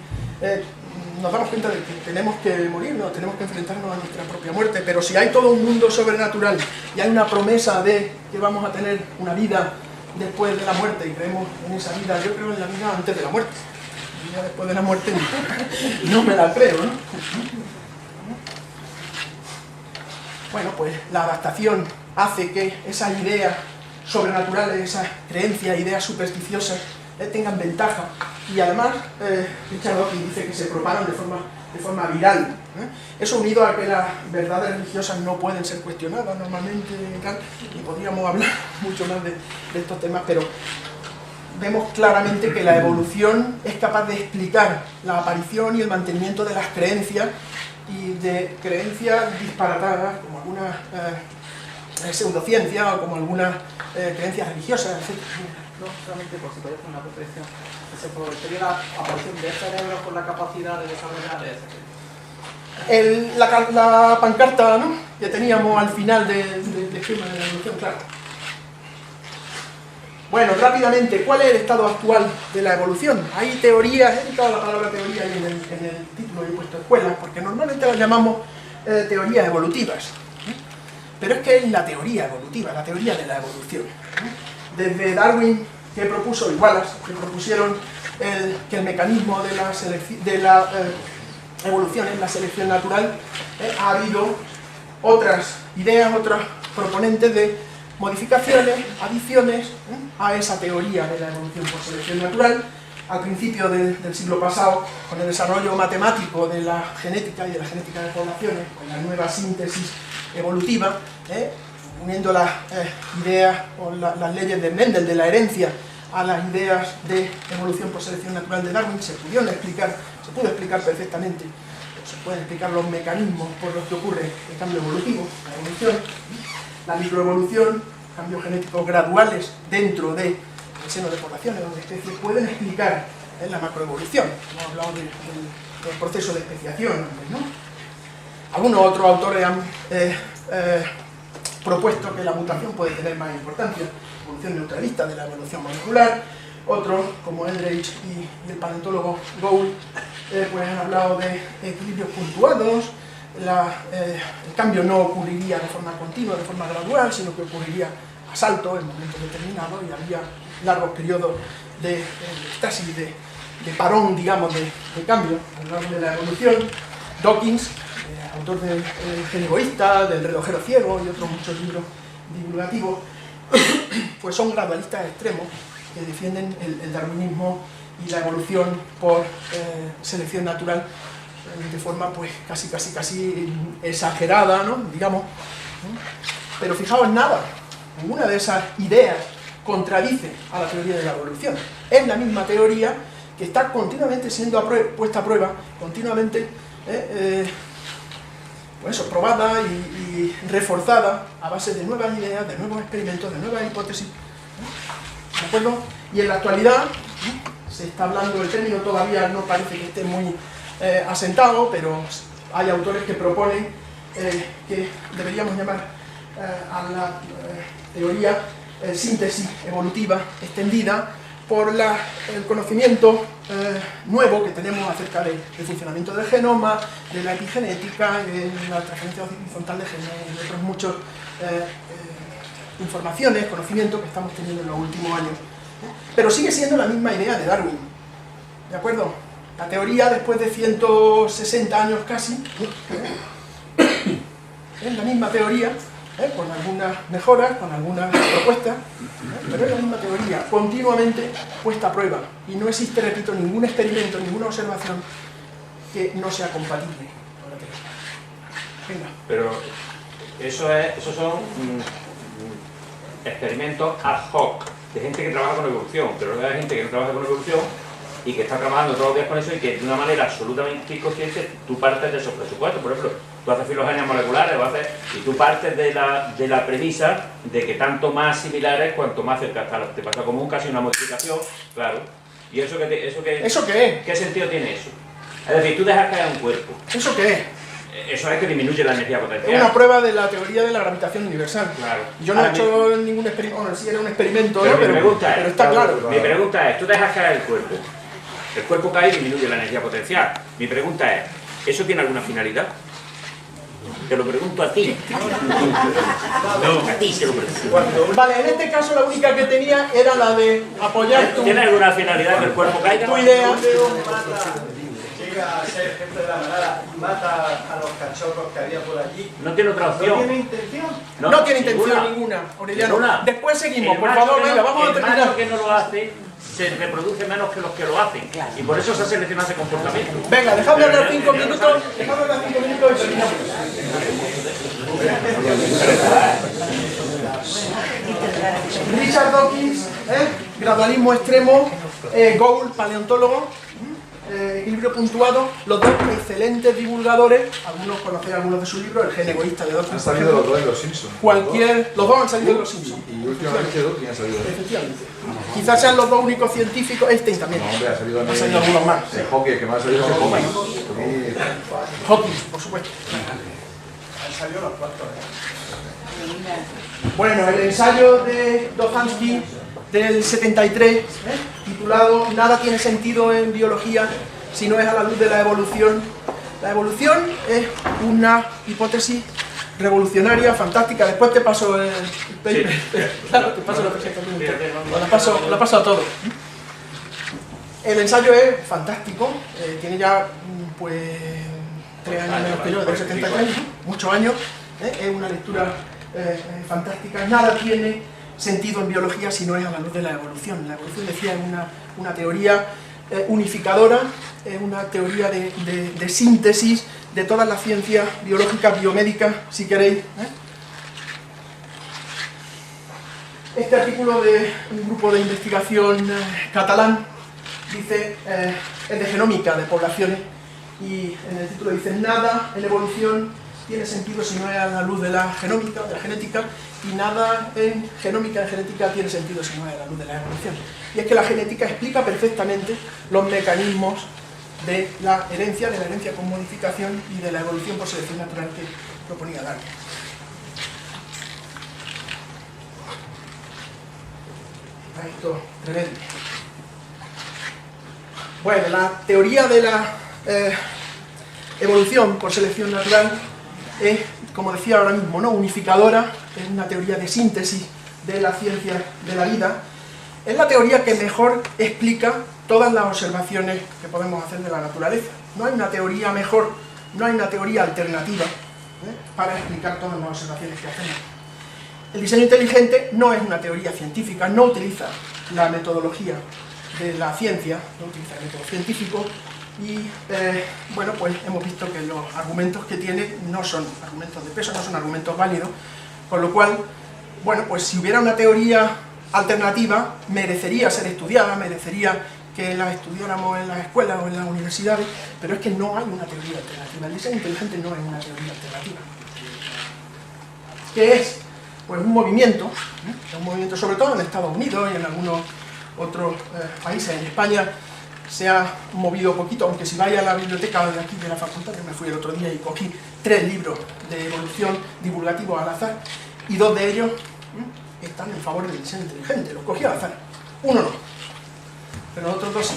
nos damos cuenta de que tenemos que morirnos, tenemos que enfrentarnos a nuestra propia muerte, pero si hay todo un mundo sobrenatural y hay una promesa de que vamos a tener una vida después de la muerte y creemos en esa vida, yo creo en la vida antes de la muerte. La vida después de la muerte no me la creo, ¿no? Bueno, pues la adaptación hace que esas ideas sobrenaturales, esas creencias, ideas supersticiosas tengan ventaja y además Richard Dawkins dice que se propagan de forma viral. Eso unido a que las verdades religiosas no pueden ser cuestionadas normalmente y podríamos hablar mucho más de estos temas, pero vemos claramente que la evolución es capaz de explicar la aparición y el mantenimiento de las creencias y de creencias disparatadas como algunas pseudociencias o como algunas creencias religiosas, etc. No, solamente por si podía hacer una reflexión. Sería la aparición de cerebros con la capacidad de desarrollar la pancarta, ¿no?, que teníamos al final del esquema de la evolución, claro. Bueno, rápidamente, ¿cuál es el estado actual de la evolución? Hay teorías, he editado la palabra teoría en el título, he puesto escuelas, porque normalmente las llamamos teorías evolutivas. Pero es que es la teoría evolutiva, la teoría de la evolución. Desde Darwin, que propuso, y Wallace, que propusieron que el mecanismo de la evolución es la selección natural, ha habido otras ideas, otros proponentes de modificaciones, adiciones a esa teoría de la evolución por selección natural. Al principio del siglo pasado, con el desarrollo matemático de la genética y de la genética de poblaciones, con la nueva síntesis evolutiva, uniendo las ideas o las leyes de Mendel de la herencia a las ideas de evolución por selección natural de Darwin, se pudo explicar perfectamente, se pueden explicar los mecanismos por los que ocurre el cambio evolutivo, la evolución, la microevolución, cambios genéticos graduales dentro del seno de poblaciones o de especies, pueden explicar la macroevolución. Hemos hablado del proceso de especiación, ¿no? Algunos otros autores han propuesto que la mutación puede tener más importancia, evolución neutralista de la evolución molecular. Otros, como Eldredge y el paleontólogo Gould, pues han hablado de equilibrios puntuados. El cambio no ocurriría de forma continua, de forma gradual, sino que ocurriría a salto en momentos determinados y habría largos periodos de estasis, de parón, digamos, de cambio a lo largo de la evolución. Dawkins, autor del Gen egoísta, del relojero ciego y otros muchos libros divulgativos, pues son gradualistas extremos que defienden el darwinismo y la evolución por selección natural de forma pues casi exagerada, ¿no? Digamos. Pero fijaos, ninguna de esas ideas contradice a la teoría de la evolución. Es la misma teoría que está continuamente siendo puesta a prueba, continuamente pues eso, probada y reforzada a base de nuevas ideas, de nuevos experimentos, de nuevas hipótesis. ¿De acuerdo? Y en la actualidad se está hablando, el término todavía no parece que esté muy asentado, pero hay autores que proponen que deberíamos llamar a la teoría síntesis evolutiva extendida por el conocimiento nuevo que tenemos acerca del funcionamiento del genoma, de la epigenética, de la transferencia horizontal de genes y de otras muchas informaciones, conocimientos que estamos teniendo en los últimos años. Pero sigue siendo la misma idea de Darwin, ¿de acuerdo? La teoría, después de 160 años casi, es la misma teoría, con algunas mejoras, con algunas propuestas, pero es la misma teoría, continuamente puesta a prueba. Y no existe, repito, ningún experimento, ninguna observación que no sea compatible con la teoría. Venga. Pero esos son experimentos ad hoc, de gente que trabaja con evolución, pero no hay gente que no trabaja con evolución y que está trabajando todos los días con eso y que de una manera absolutamente inconsciente tú partes de esos presupuestos. Por ejemplo, tú haces filogenias moleculares y tú partes de la premisa de que tanto más similares cuanto más cerca está la artefacto común, casi una modificación, claro. ¿Y eso qué es? ¿Qué sentido tiene eso? Es decir, tú dejas caer un cuerpo. ¿Eso qué es? Eso es que disminuye la energía potencial. Es una prueba de la teoría de la gravitación universal. Claro. Yo no he hecho ningún experimento, bueno, sí era un experimento, pero está claro. Mi pregunta es, tú dejas caer el cuerpo cae y disminuye la energía potencial. Mi pregunta es, ¿eso tiene alguna finalidad? Te lo pregunto a ti. No, a ti se lo pregunto. Vale, en este caso la única que tenía era la de apoyar tu... ¿Tiene alguna finalidad que el cuerpo caiga? Tu idea. Llega a ser jefe de la manada y mata a los cachorros que había por allí. No tiene otra opción. ¿No tiene intención? No tiene intención ninguna, Aureliano. Después seguimos, por favor, venga, vamos a terminar. El macho que no lo hace se reproduce menos que los que lo hacen. Y por eso se ha seleccionado ese comportamiento. Venga, dejadme hablar 5 minutos. Dejadme hablar 5 minutos y terminamos. Richard Dawkins, gradualismo extremo, Gould, paleontólogo, equilibrio puntuado, los dos excelentes divulgadores, algunos conocéis algunos de sus libros, el Gen egoísta de Dawkins. Han salido los dos en Los Simpsons. Los dos han salido en Los Simpsons. Y últimamente Dawkins ha salido. Efectivamente. Quizás sean los dos únicos científicos, Einstein también. No, hombre, ha salido algunos más. El Hawking, que más ha salido es Hawking. Hawking, por supuesto. Han salido los cuartos, Bueno, el ensayo de Dostoevsky del 73, titulado Nada tiene sentido en biología si no es a la luz de la evolución. La evolución es una hipótesis revolucionaria, fantástica. Después te paso el paper. Sí. Claro, te paso la presentación. La paso a todos. El ensayo es fantástico, tiene ya pues 3 años menos que yo, de 73, muchos años. Es una lectura fantástica. Nada tiene sentido en biología si no es a la luz de la evolución. La evolución, decía, es una teoría unificadora, es una teoría de síntesis de todas las ciencias biológicas, biomédicas, si queréis. Este artículo de un grupo de investigación catalán dice, es de genómica de poblaciones, y en el título dice: nada en evolución tiene sentido si no es a la luz de la genómica, de la genética, y nada en genómica, en genética, tiene sentido si no es a la luz de la evolución. Y es que la genética explica perfectamente los mecanismos de la herencia con modificación y de la evolución por selección natural que proponía Darwin. Esto tremendo. Bueno, la teoría de la evolución por selección natural es, como decía ahora mismo, ¿no?, unificadora, es una teoría de síntesis de la ciencia de la vida, es la teoría que mejor explica todas las observaciones que podemos hacer de la naturaleza. No hay una teoría mejor, no hay una teoría alternativa para explicar todas las observaciones que hacemos. El diseño inteligente no es una teoría científica, no utiliza la metodología de la ciencia, no utiliza el método científico, y bueno, pues hemos visto que los argumentos que tiene no son argumentos de peso, no son argumentos válidos, con lo cual, bueno, pues si hubiera una teoría alternativa, merecería ser estudiada, merecería que la estudiáramos en las escuelas o en las universidades, pero es que no hay una teoría alternativa. El diseño inteligente no es una teoría alternativa. ¿Qué es? Pues un movimiento sobre todo en Estados Unidos y en algunos otros países. En España se ha movido poquito, aunque si vais a la biblioteca de aquí de la facultad, yo me fui el otro día y cogí 3 libros de evolución divulgativos al azar, y 2 de ellos están en favor del diseño inteligente, los cogí al azar, uno no, pero los otros 2 sí,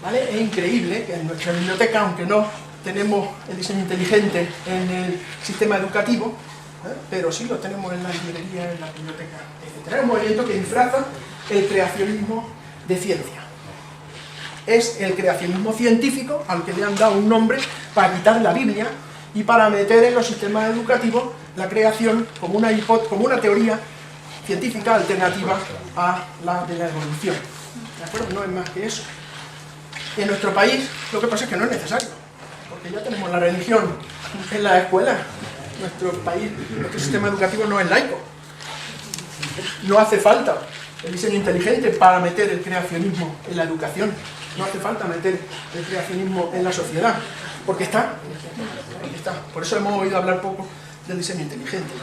¿vale? Es increíble que en nuestra biblioteca, aunque no tenemos el diseño inteligente en el sistema educativo, pero sí lo tenemos en las librerías, en la biblioteca, etc. Es un movimiento que disfraza el creacionismo de ciencia. Es el creacionismo científico al que le han dado un nombre para quitar la Biblia y para meter en los sistemas educativos la creación como una teoría científica alternativa a la de la evolución. ¿De acuerdo? No es más que eso. Y en nuestro país lo que pasa es que no es necesario, porque ya tenemos la religión en la escuela. Nuestro país, nuestro sistema educativo no es laico. No hace falta el diseño inteligente para meter el creacionismo en la educación. No hace falta meter el creacionismo en la sociedad, porque está. Por eso hemos oído hablar poco del diseño inteligente,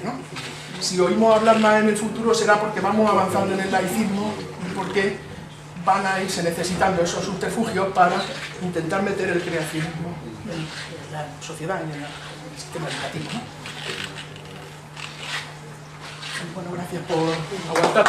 ¿no? Si oímos hablar más en el futuro será porque vamos avanzando en el laicismo y porque van a irse necesitando esos subterfugios para intentar meter el creacionismo en la sociedad y en el sistema educativo, ¿no? Bueno, gracias por aguantar.